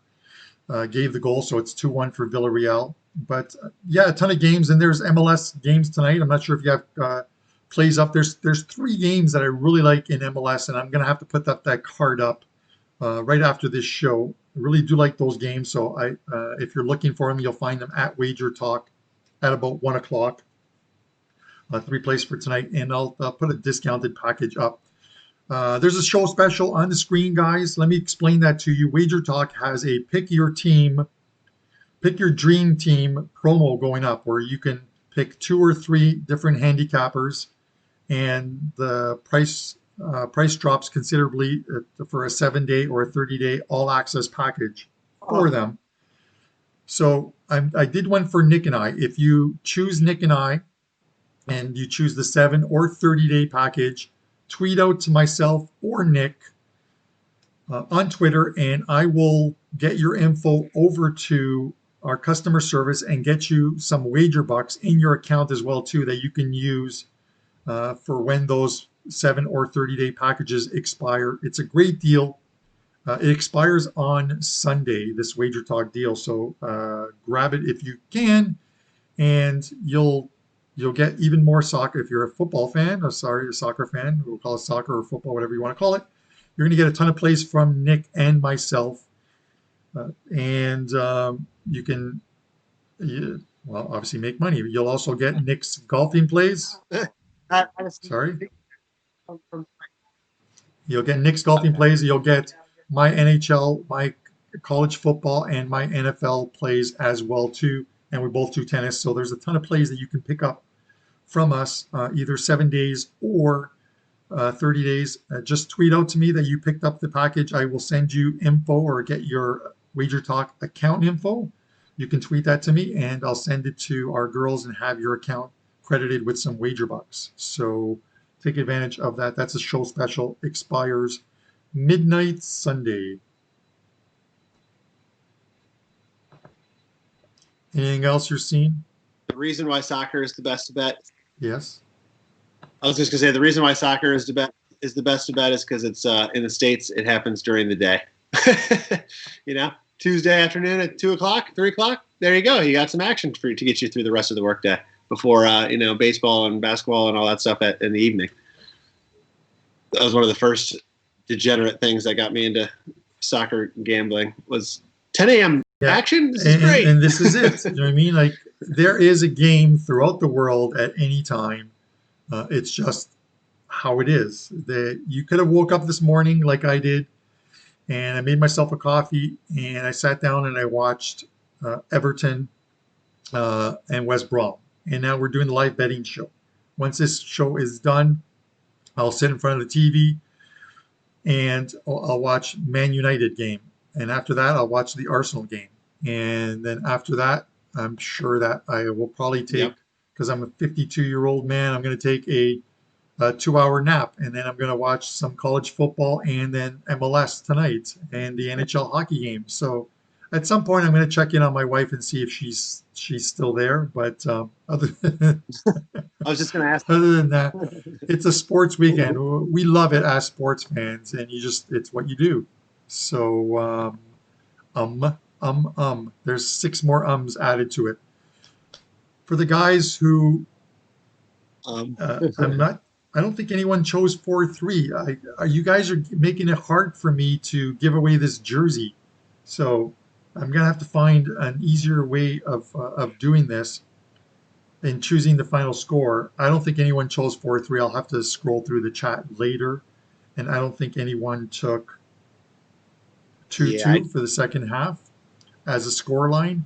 gave the goal, so it's 2-1 for Villarreal. But yeah, a ton of games, and there's MLS games tonight. I'm not sure if you have plays up. There's 3 games that I really like in MLS, and I'm gonna have to put that card up right after this show. I really do like those games, so if you're looking for them, you'll find them at WagerTalk at about 1 o'clock. 3 plays for tonight, and I'll put a discounted package up. There's a show special on the screen, guys. Let me explain that to you. WagerTalk has a pick your dream team promo going up where you can pick 2 or 3 different handicappers, and the price drops considerably for a 7-day or a 30-day all access package for them. So I did one for Nick and I. If you choose Nick and I, and you choose the 7 or 30-day package, tweet out to myself or Nick on Twitter, and I will get your info over to our customer service and get you some wager bucks in your account as well too, that you can use for when those 7 or 30-day packages expire. It's a great deal. It expires on Sunday, this WagerTalk deal, so grab it if you can, and you'll get even more soccer. If you're a football fan, a soccer fan, we'll call it soccer or football, whatever you want to call it, you're going to get a ton of plays from Nick and myself. And you can, obviously make money. You'll also get Nick's golfing plays. Sorry. You'll get Nick's golfing plays. You'll get my NHL, my college football, and my NFL plays as well too. And we both do tennis, so there's a ton of plays that you can pick up from us, either 7 days or 30 days. Just tweet out to me that you picked up the package. I will send you info or get your WagerTalk account info. You can tweet that to me, and I'll send it to our girls and have your account credited with some wager bucks. So take advantage of that. That's a show special. Expires midnight Sunday. Anything else you're seeing? The reason why soccer is the best to bet. Yes. I was just gonna say the reason why soccer is the best to bet is because it's in the States it happens during the day. Tuesday afternoon at 2 o'clock, 3 o'clock. There you go. You got some action to get you through the rest of the workday before baseball and basketball and all that stuff in the evening. That was one of the first degenerate things that got me into soccer gambling was 10 a.m. action. This is great. And this is it. You know what I mean? Like, there is a game throughout the world at any time. It's just how it is. You could have woke up this morning like I did, and I made myself a coffee, and I sat down and I watched Everton and West Brom. And now we're doing the live betting show. Once this show is done, I'll sit in front of the TV and I'll watch Man United game. And after that, I'll watch the Arsenal game. And then after that, I'm sure that I will probably take, because I'm a 52-year-old man, I'm going to take a 2-hour nap. And then I'm going to watch some college football and then MLS tonight and the NHL hockey game. So at some point, I'm going to check in on my wife and see if she's still there. But other than, I was just going to ask. Other than that, it's a sports weekend. We love it as sports fans, and it's what you do. So there's 6 more ums added to it. For the guys who I don't think anyone chose 4-3. You guys are making it hard for me to give away this jersey. So I'm gonna have to find an easier way of doing this and choosing the final score. I don't think anyone chose 4-3. I'll have to scroll through the chat later, and I don't think anyone took 2-2 for the second half as a score line.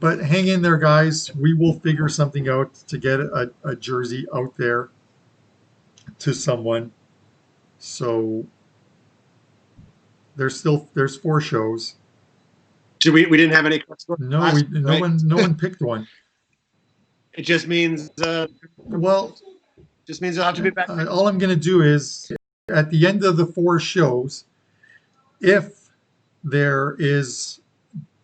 But hang in there, guys. We will figure something out to get a jersey out there to someone. So there's 4 shows. We didn't have any. No, no one picked one. It just means well, just means it'll have to be back. All I'm going to do is at the end of the 4 shows, if there is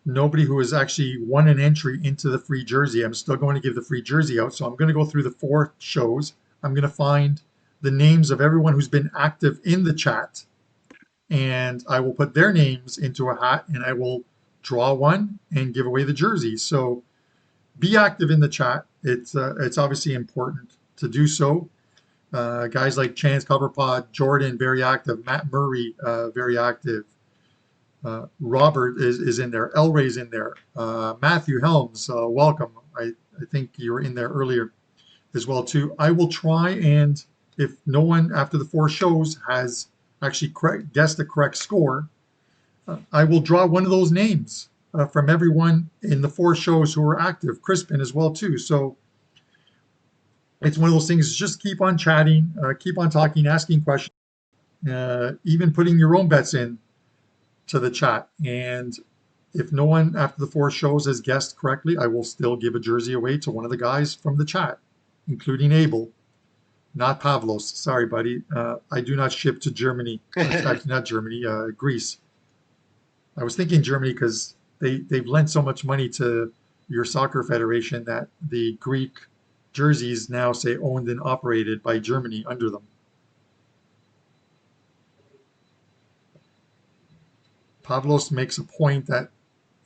nobody who has actually won an entry into the free jersey. I'm still going to give the free jersey out. So I'm going to go through the 4 shows. I'm going to find the names of everyone who's been active in the chat, and I will put their names into a hat, and I will draw one and give away the jersey. So be active in the chat. It's obviously important to do so. Guys like Chance Copperpod, Jordan, very active. Matt Murray, very active. Robert is in there. Elray's in there. Matthew Helms, welcome. I think you were in there earlier as well too. I will try, and if no one after the 4 shows has actually guessed the correct score, I will draw one of those names from everyone in the 4 shows who are active. Crispin as well too. So it's one of those things. Just keep on chatting, keep on talking, asking questions, even putting your own bets in to the chat. And if no one after the 4 shows has guessed correctly, I will still give a jersey away to one of the guys from the chat, including Abel, not Pavlos. Sorry, buddy. I do not ship to Germany. Actually, not Germany, Greece. I was thinking Germany because they've lent so much money to your soccer federation that the Greek jerseys now say owned and operated by Germany under them. Pavlos makes a point that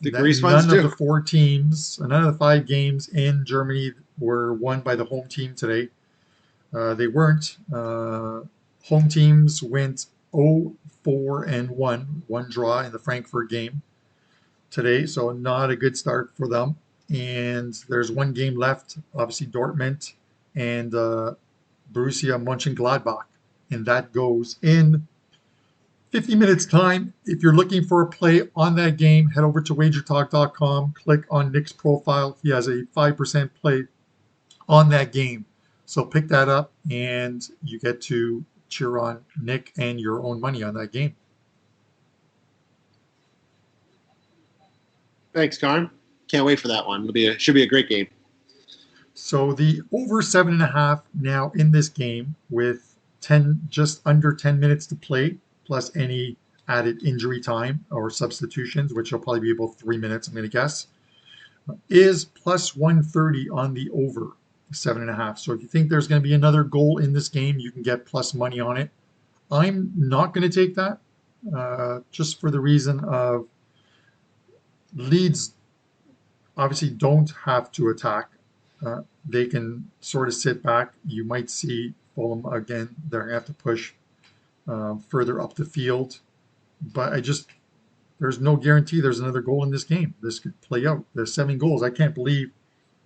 none of the 4 teams, none of the 5 games in Germany were won by the home team today. They weren't. Home teams went 0-4-1, one draw in the Frankfurt game today, so not a good start for them. And there's 1 game left, obviously Dortmund and Borussia Mönchengladbach, and that goes in 50 minutes time. If you're looking for a play on that game, head over to WagerTalk.com, click on Nick's profile. He has a 5% play on that game. So pick that up, and you get to cheer on Nick and your own money on that game. Thanks, Carm. Can't wait for that one. Should be a great game. So the over 7.5 now in this game with just under 10 minutes to play, plus any added injury time or substitutions, which will probably be about 3 minutes, I'm going to guess, is plus 130 on the over 7.5. So if you think there's going to be another goal in this game, you can get plus money on it. I'm not going to take that, just for the reason of Leeds obviously don't have to attack. They can sort of sit back. You might see Fulham again. They're going to have to push further up the field. But there's no guarantee there's another goal in this game. This could play out. There's 7 goals. I can't believe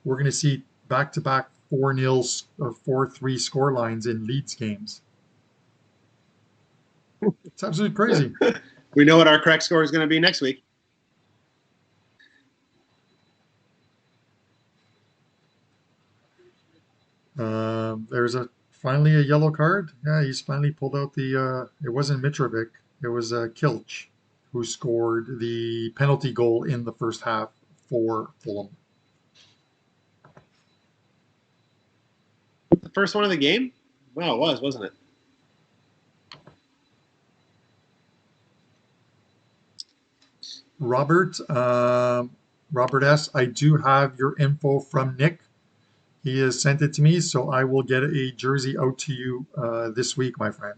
we're going to see back-to-back 4-0 or 4-3 score lines in Leeds games. It's absolutely crazy. We know what our correct score is going to be next week. There's finally a yellow card. Yeah, he's finally pulled out it wasn't Mitrovic, it was Kilch who scored the penalty goal in the first half for Fulham. The first one of the game? Well, it was, wasn't it? Robert S., I do have your info from Nick. He has sent it to me, so I will get a jersey out to you this week, my friend.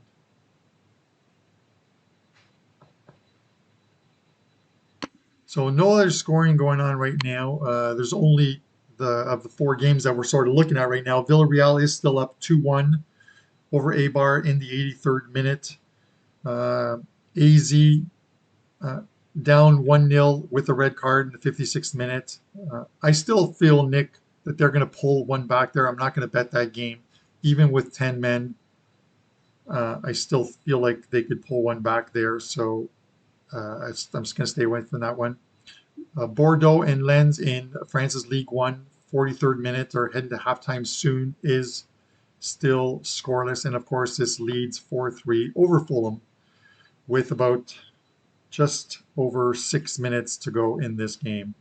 So no other scoring going on right now. There's only of the 4 games that we're sort of looking at right now. Villarreal is still up 2-1 over Eibar in the 83rd minute. AZ down 1-0 with a red card in the 56th minute. I still feel, Nick, that they're going to pull one back there. I'm not going to bet that game. Even with 10 men, I still feel like they could pull one back there. So I'm just going to stay away from that one. Bordeaux and Lens in France's League One, 43rd minute, or heading to halftime soon, is still scoreless. And of course, this leads 4-3 over Fulham with about just over 6 minutes to go in this game.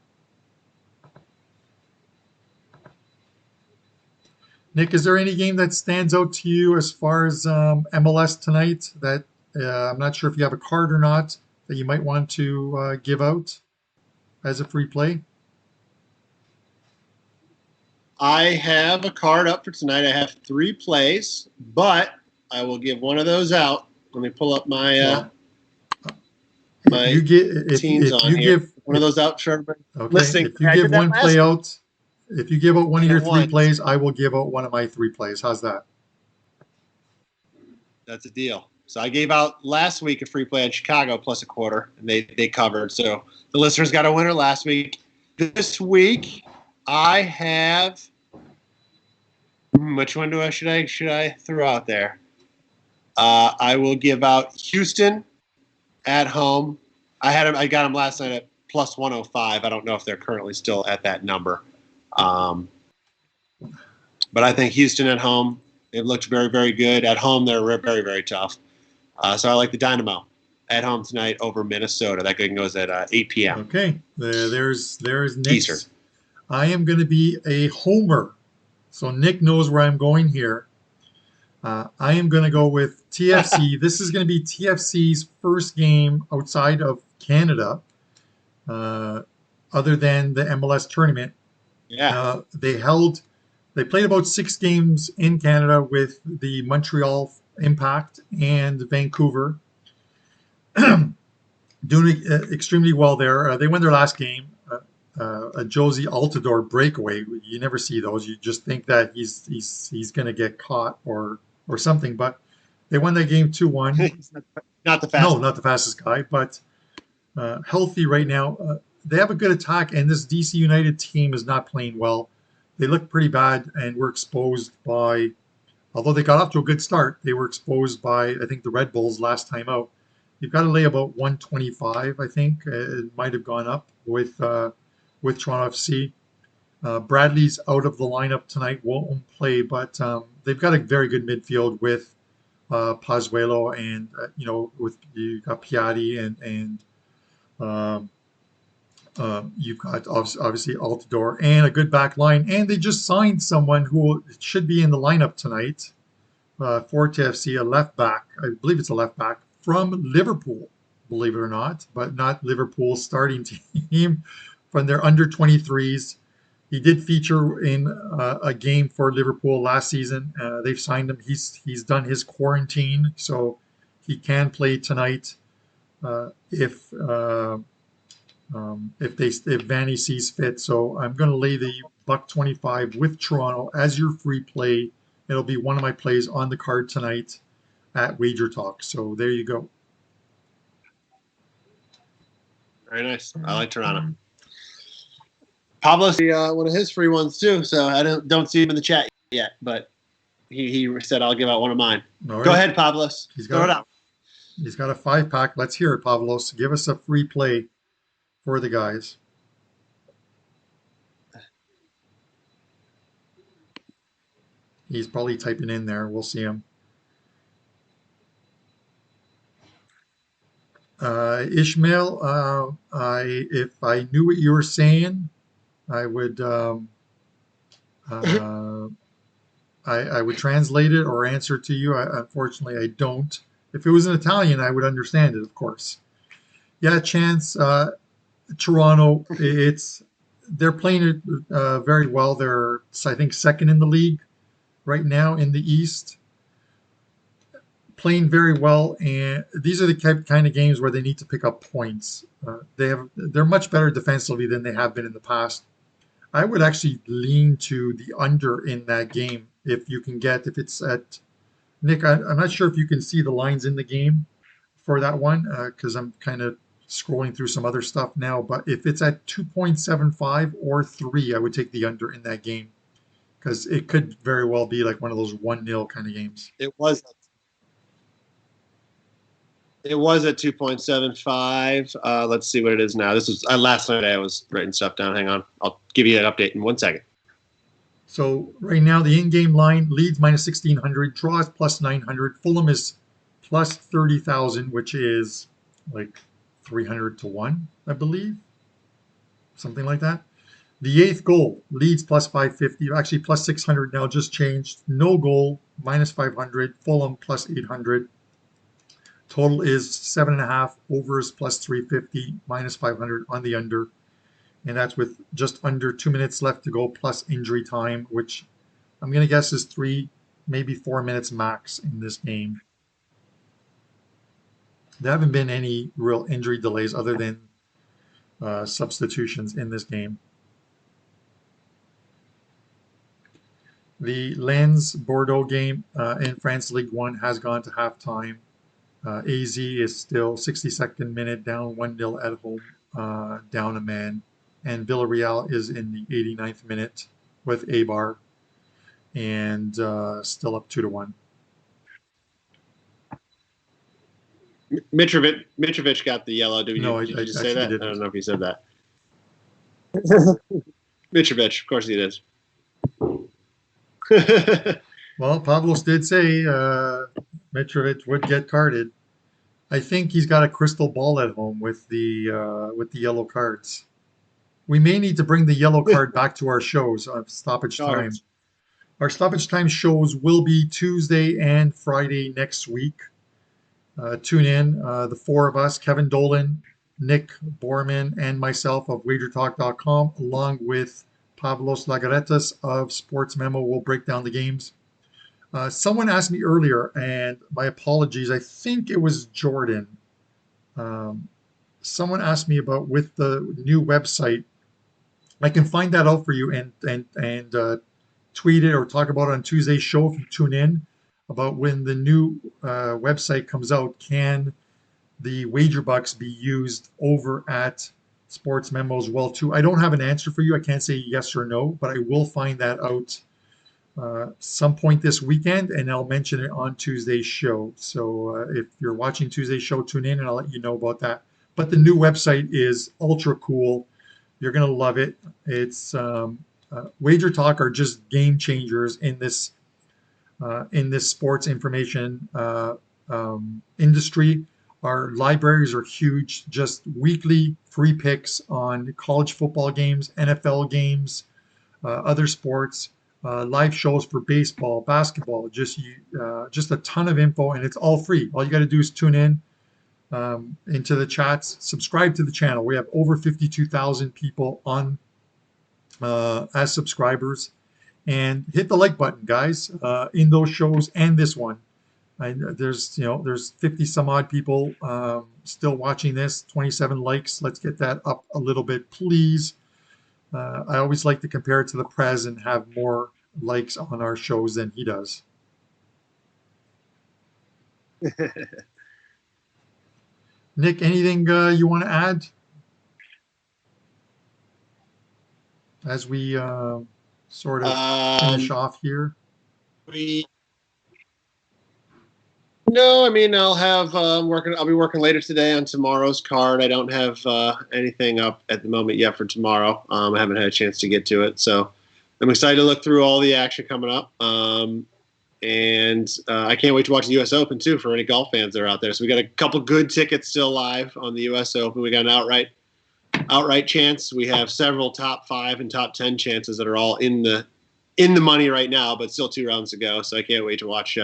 Nick, is there any game that stands out to you as far as MLS tonight that I'm not sure if you have a card or not that you might want to give out? as a free play? I have a card up for tonight. I have 3 plays, but I will give one of those out. Let me pull up my Well, my you get teams if on you here. give One of those out for everybody okay, listening. if you I give did that one last play week. out, if you give out one of your And 3 one. plays, I will give out one of my 3 plays. How's that? That's a deal. So I gave out last week a free play on Chicago plus a quarter, and they covered. So the listeners got a winner last week. This week I have which one should I throw out there? I will give out Houston at home. I got them last night at plus 105. I don't know if they're currently still at that number. But I think Houston at home, it looked very, very good. At home, they're very, very tough. So I like the Dynamo at home tonight over Minnesota. That game goes at 8 p.m. Okay, there's Eastern. Nick's. I am going to be a homer, so Nick knows where I'm going here. I am going to go with TFC. This is going to be TFC's first game outside of Canada, other than the MLS tournament. Yeah. They played about 6 games in Canada with the Montreal Impact and Vancouver, doing extremely well there. They won their last game. A Josie Altidore breakaway. You never see those. You just think that he's going to get caught or something. But they won that game 2-1. Not the fastest. No, not the fastest guy, but healthy right now. They have a good attack, and this DC United team is not playing well. They look pretty bad and were exposed by, although they got off to a good start, they were exposed by, I think, the Red Bulls last time out. You've got to lay about 125, I think. It might have gone up with Toronto FC. Bradley's out of the lineup tonight, won't play, but they've got a very good midfield with Pozuelo and with you got Piatti and um, you've got obviously Altidore and a good back line, and they just signed someone who should be in the lineup tonight for TFC, a left back. I believe it's a left back from Liverpool, believe it or not, but not Liverpool's starting team from their under 23s. He did feature in a game for Liverpool last season. They've signed him. He's done his quarantine, so he can play tonight if Vanny sees fit. So I'm going to lay the $1.25 with Toronto as your free play. It'll be one of my plays on the card tonight at WagerTalk. So there you go. Very nice. I like Toronto. Pablo's one of his free ones too, so I don't see him in the chat yet, but he said I'll give out one of mine. Right. Go ahead, Pablos. Throw it out. He's got a 5-pack. Let's hear it, Pablos. Give us a free play for the guys. He's probably typing in there. We'll see him. Ishmael, if I knew what you were saying, I would I would translate it or answer to you. Unfortunately, I don't. If it was in Italian, I would understand it, of course. Yeah, Chance, Toronto, they're playing it very well. They're, I think, second in the league right now in the East. Playing very well, and these are the kind of games where they need to pick up points. They're much better defensively than they have been in the past. I would actually lean to the under in that game if it's at Nick. I'm not sure if you can see the lines in the game for that one because I'm kind of scrolling through some other stuff now. But if it's at 2.75 or 3, I would take the under in that game because it could very well be like one of those 1-0 kind of games. It was at 2.75. Let's see what it is now. This was last night. I was writing stuff down. Hang on. I'll give you an update in 1 second. So right now, the in-game line, Leeds minus 1,600, draw is plus 900, Fulham is plus 30,000, which is like 300 to 1, I believe. Something like that. The 8th goal, Leeds plus 550, actually plus 600 now, just changed. No goal, minus 500, Fulham plus 800. Total is 7.5, overs plus 350, minus 500 on the under. and that's with just under 2 minutes left to go plus injury time, which I'm going to guess is 3, maybe 4 minutes max in this game. There haven't been any real injury delays other than substitutions in this game. The Lens Bordeaux game in France League One has gone to halftime. AZ is still 62nd minute down 1-0 at home, down a man. And Villarreal is in the 89th minute with Eibar and still up 2-1. Mitrovic got the yellow. Did you just say that? Didn't. I don't know if you said that. Mitrovic, of course he is. Well, Pavlos did say Mitrovic would get carded. I think he's got a crystal ball at home with the yellow cards. We may need to bring the yellow card back to our shows of Stoppage Time. Our Stoppage Time shows will be Tuesday and Friday next week. Tune in, the four of us, Kevin Dolan, Nick Borrman, and myself of WagerTalk.com, along with Pavlos Lagaretas of Sports Memo, will break down the games. Someone asked me earlier, and my apologies, I think it was Jordan. Someone asked me about with the new website. I can find that out for you and tweet it or talk about it on Tuesday's show if you tune in about when the new website comes out. Can the wager bucks be used over at Sports Memo as well too? I don't have an answer for you. I can't say yes or no, but I will find that out some point this weekend, and I'll mention it on Tuesday's show. So if you're watching Tuesday's show, tune in and I'll let you know about that. But the new website is ultra cool. You're going to love it. It's WagerTalk are just game changers in this sports information industry. Our libraries are huge. Just weekly free picks on college football games, NFL games, other sports, live shows for baseball, basketball. Just a ton of info, and it's all free. All you got to do is tune in into the chats, subscribe to the channel. We have over 52,000 people on as subscribers, and hit the like button, guys, in those shows and this one. There's 50 some odd people still watching this. 27 likes. Let's get that up a little bit, please. I always like to compare it to the Prez and have more likes on our shows than he does. Nick, anything you want to add as we sort of finish off here? No, I mean I'll be working later today on tomorrow's card. I don't have anything up at the moment yet for tomorrow. I haven't had a chance to get to it, so I'm excited to look through all the action coming up. And I can't wait to watch the U.S. Open too for any golf fans that are out there. So we got a couple good tickets still live on the U.S. Open. We got an outright chance. We have several top 5 and top 10 chances that are all in the money right now, but still 2 rounds to go. So I can't wait to watch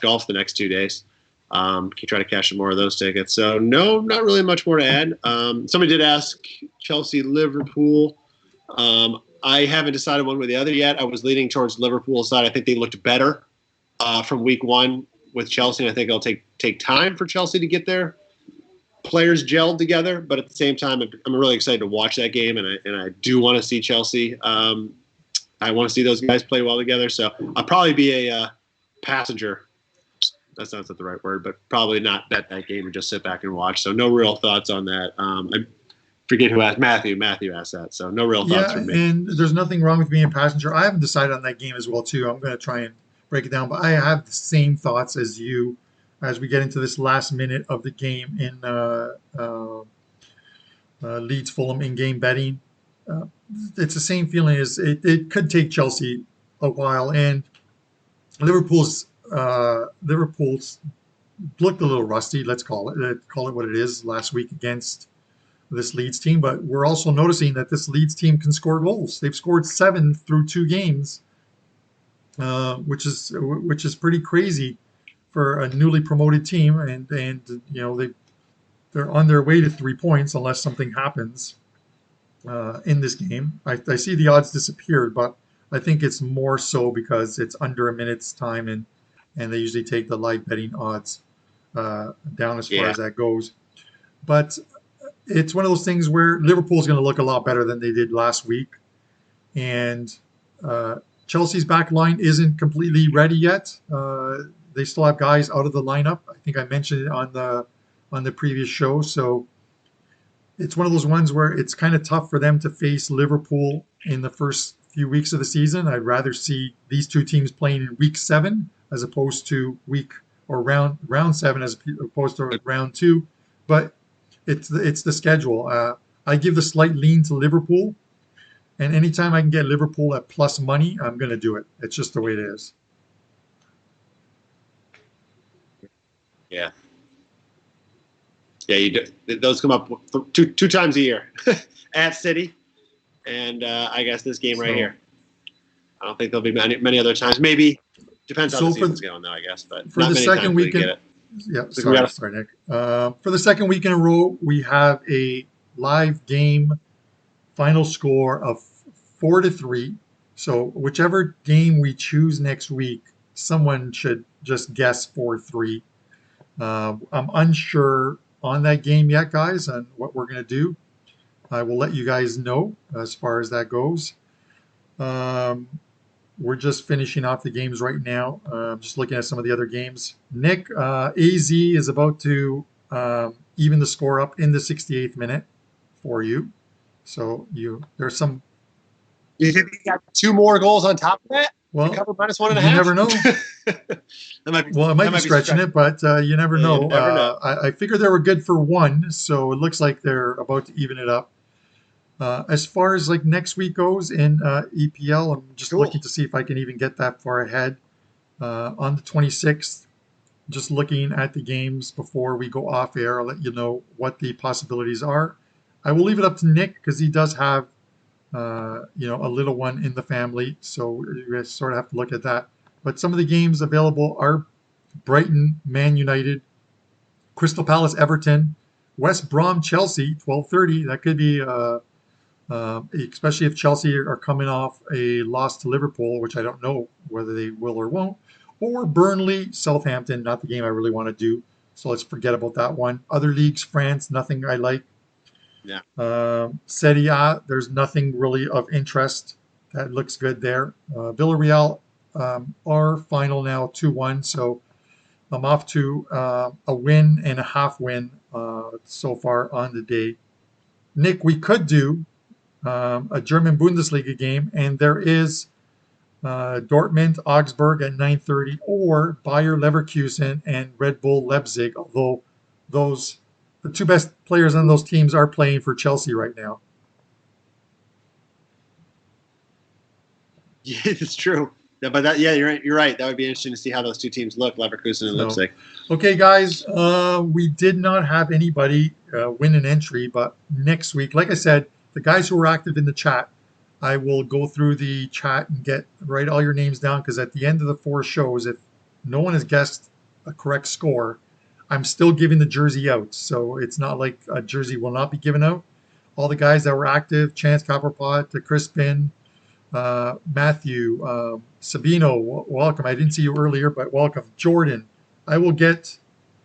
golf the next 2 days. Can try to cash some more of those tickets. So no, not really much more to add. Somebody did ask Chelsea, Liverpool. I haven't decided one way or the other yet. I was leaning towards Liverpool's side. I think they looked better from week 1 with Chelsea. And I think it'll take time for Chelsea to get their players gelled together. But at the same time, I'm really excited to watch that game, and I do want to see Chelsea. I want to see those guys play well together. So I'll probably be a passenger. That's not the right word, but probably not bet that game and just sit back and watch. So no real thoughts on that. I forget who asked. Matthew asked that. So no real thoughts from me. And there's nothing wrong with being a passenger. I haven't decided on that game as well too. I'm going to try and break it down, but I have the same thoughts as you as we get into this last minute of the game in Leeds Fulham in-game betting. It's the same feeling as it could take Chelsea a while, and Liverpool's looked a little rusty. Let's call it what it is last week against this Leeds team. But we're also noticing that this Leeds team can score goals. They've scored 7 through 2 games, which is pretty crazy for a newly promoted team. And they're on their way to 3 points unless something happens. in this game. I see the odds disappeared, but I think it's more so because it's under a minute's time, and they usually take the live betting odds down as far Yeah. as that goes. But it's one of those things where Liverpool's going to look a lot better than they did last week, and uh, Chelsea's back line isn't completely ready yet. They still have guys out of the lineup. I think I mentioned it on the previous show. So it's one of those ones where it's kind of tough for them to face Liverpool in the first few weeks of the season. I'd rather see these two teams playing in week 7 as opposed to week or round 7 as opposed to round 2. But it's the schedule. I give the slight lean to Liverpool, and anytime I can get Liverpool at plus money, I'm going to do it. It's just the way it is. Yeah. Yeah, those come up two times a year at City, and I guess this game right here. I don't think there'll be many other times. Maybe depends how the season's going, though. I guess, but for not the many second times weekend. Yeah, sorry, Nick. For the second week in a row, we have a live game final score of 4-3. So whichever game we choose next week, someone should just guess 4-3. I'm unsure on that game yet, guys, on what we're going to do. I will let you guys know as far as that goes. We're just finishing off the games right now. Just looking at some of the other games. Nick, AZ is about to even the score up in the 68th minute for you. So there's some. You think he got 2 more goals on top of that? Well, cover -1.5. You never know. It might be stretching it, but you never know. You never know. I figured they were good for 1, so it looks like they're about to even it up. As far as like next week goes in EPL, I'm just looking to see if I can even get that far ahead. On the 26th, just looking at the games before we go off air, I'll let you know what the possibilities are. I will leave it up to Nick because he does have a little one in the family, so you guys sort of have to look at that. But some of the games available are Brighton, Man United, Crystal Palace, Everton, West Brom, Chelsea, 12:30. That could be, especially if Chelsea are coming off a loss to Liverpool, which I don't know whether they will or won't, or Burnley, Southampton, not the game I really want to do. So let's forget about that one. Other leagues, France, nothing I like. Yeah. Serie A, there's nothing really of interest. That looks good there. Villarreal are final now 2-1, so I'm off to a win and a half win so far on the day. Nick, we could do a German Bundesliga game, and there is Dortmund, Augsburg at 9:30, or Bayer Leverkusen and Red Bull Leipzig, although the 2 best players on those teams are playing for Chelsea right now. Yeah, it's true. Yeah, but you're right. That would be interesting to see how those 2 teams look, Leverkusen and Leipzig. Okay, guys, we did not have anybody win an entry, but next week, like I said, the guys who were active in the chat, I will go through the chat and write all your names down, because at the end of the 4 shows, if no one has guessed a correct score, I'm still giving the jersey out. So it's not like a jersey will not be given out. All the guys that were active, Chance Copperpot, to Crispin, Matthew, Sabino, welcome. I didn't see you earlier, but welcome. Jordan, I will get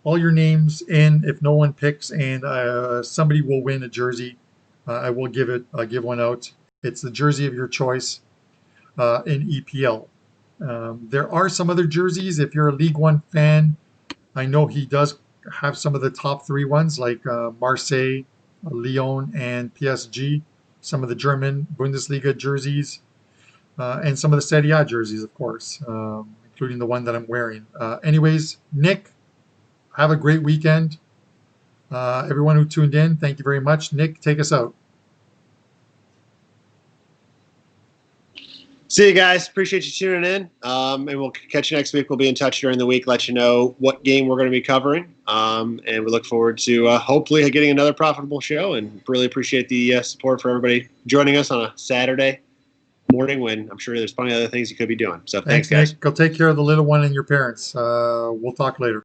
all your names in if no one picks, and somebody will win a jersey. I will give one out. It's the jersey of your choice in EPL. There are some other jerseys. If you're a League One fan, I know he does have some of the top 3 ones, like Marseille, Lyon, and PSG. Some of the German Bundesliga jerseys, and some of the Serie A jerseys, of course, including the one that I'm wearing. Anyways, Nick, have a great weekend. Everyone who tuned in, thank you very much. Nick, take us out. See you guys. Appreciate you tuning in. And we'll catch you next week. We'll be in touch during the week, let you know what game we're going to be covering. And we look forward to hopefully getting another profitable show, and really appreciate the support for everybody joining us on a Saturday morning when I'm sure there's plenty of other things you could be doing. So thanks guys. Nick. Go take care of the little one and your parents. We'll talk later.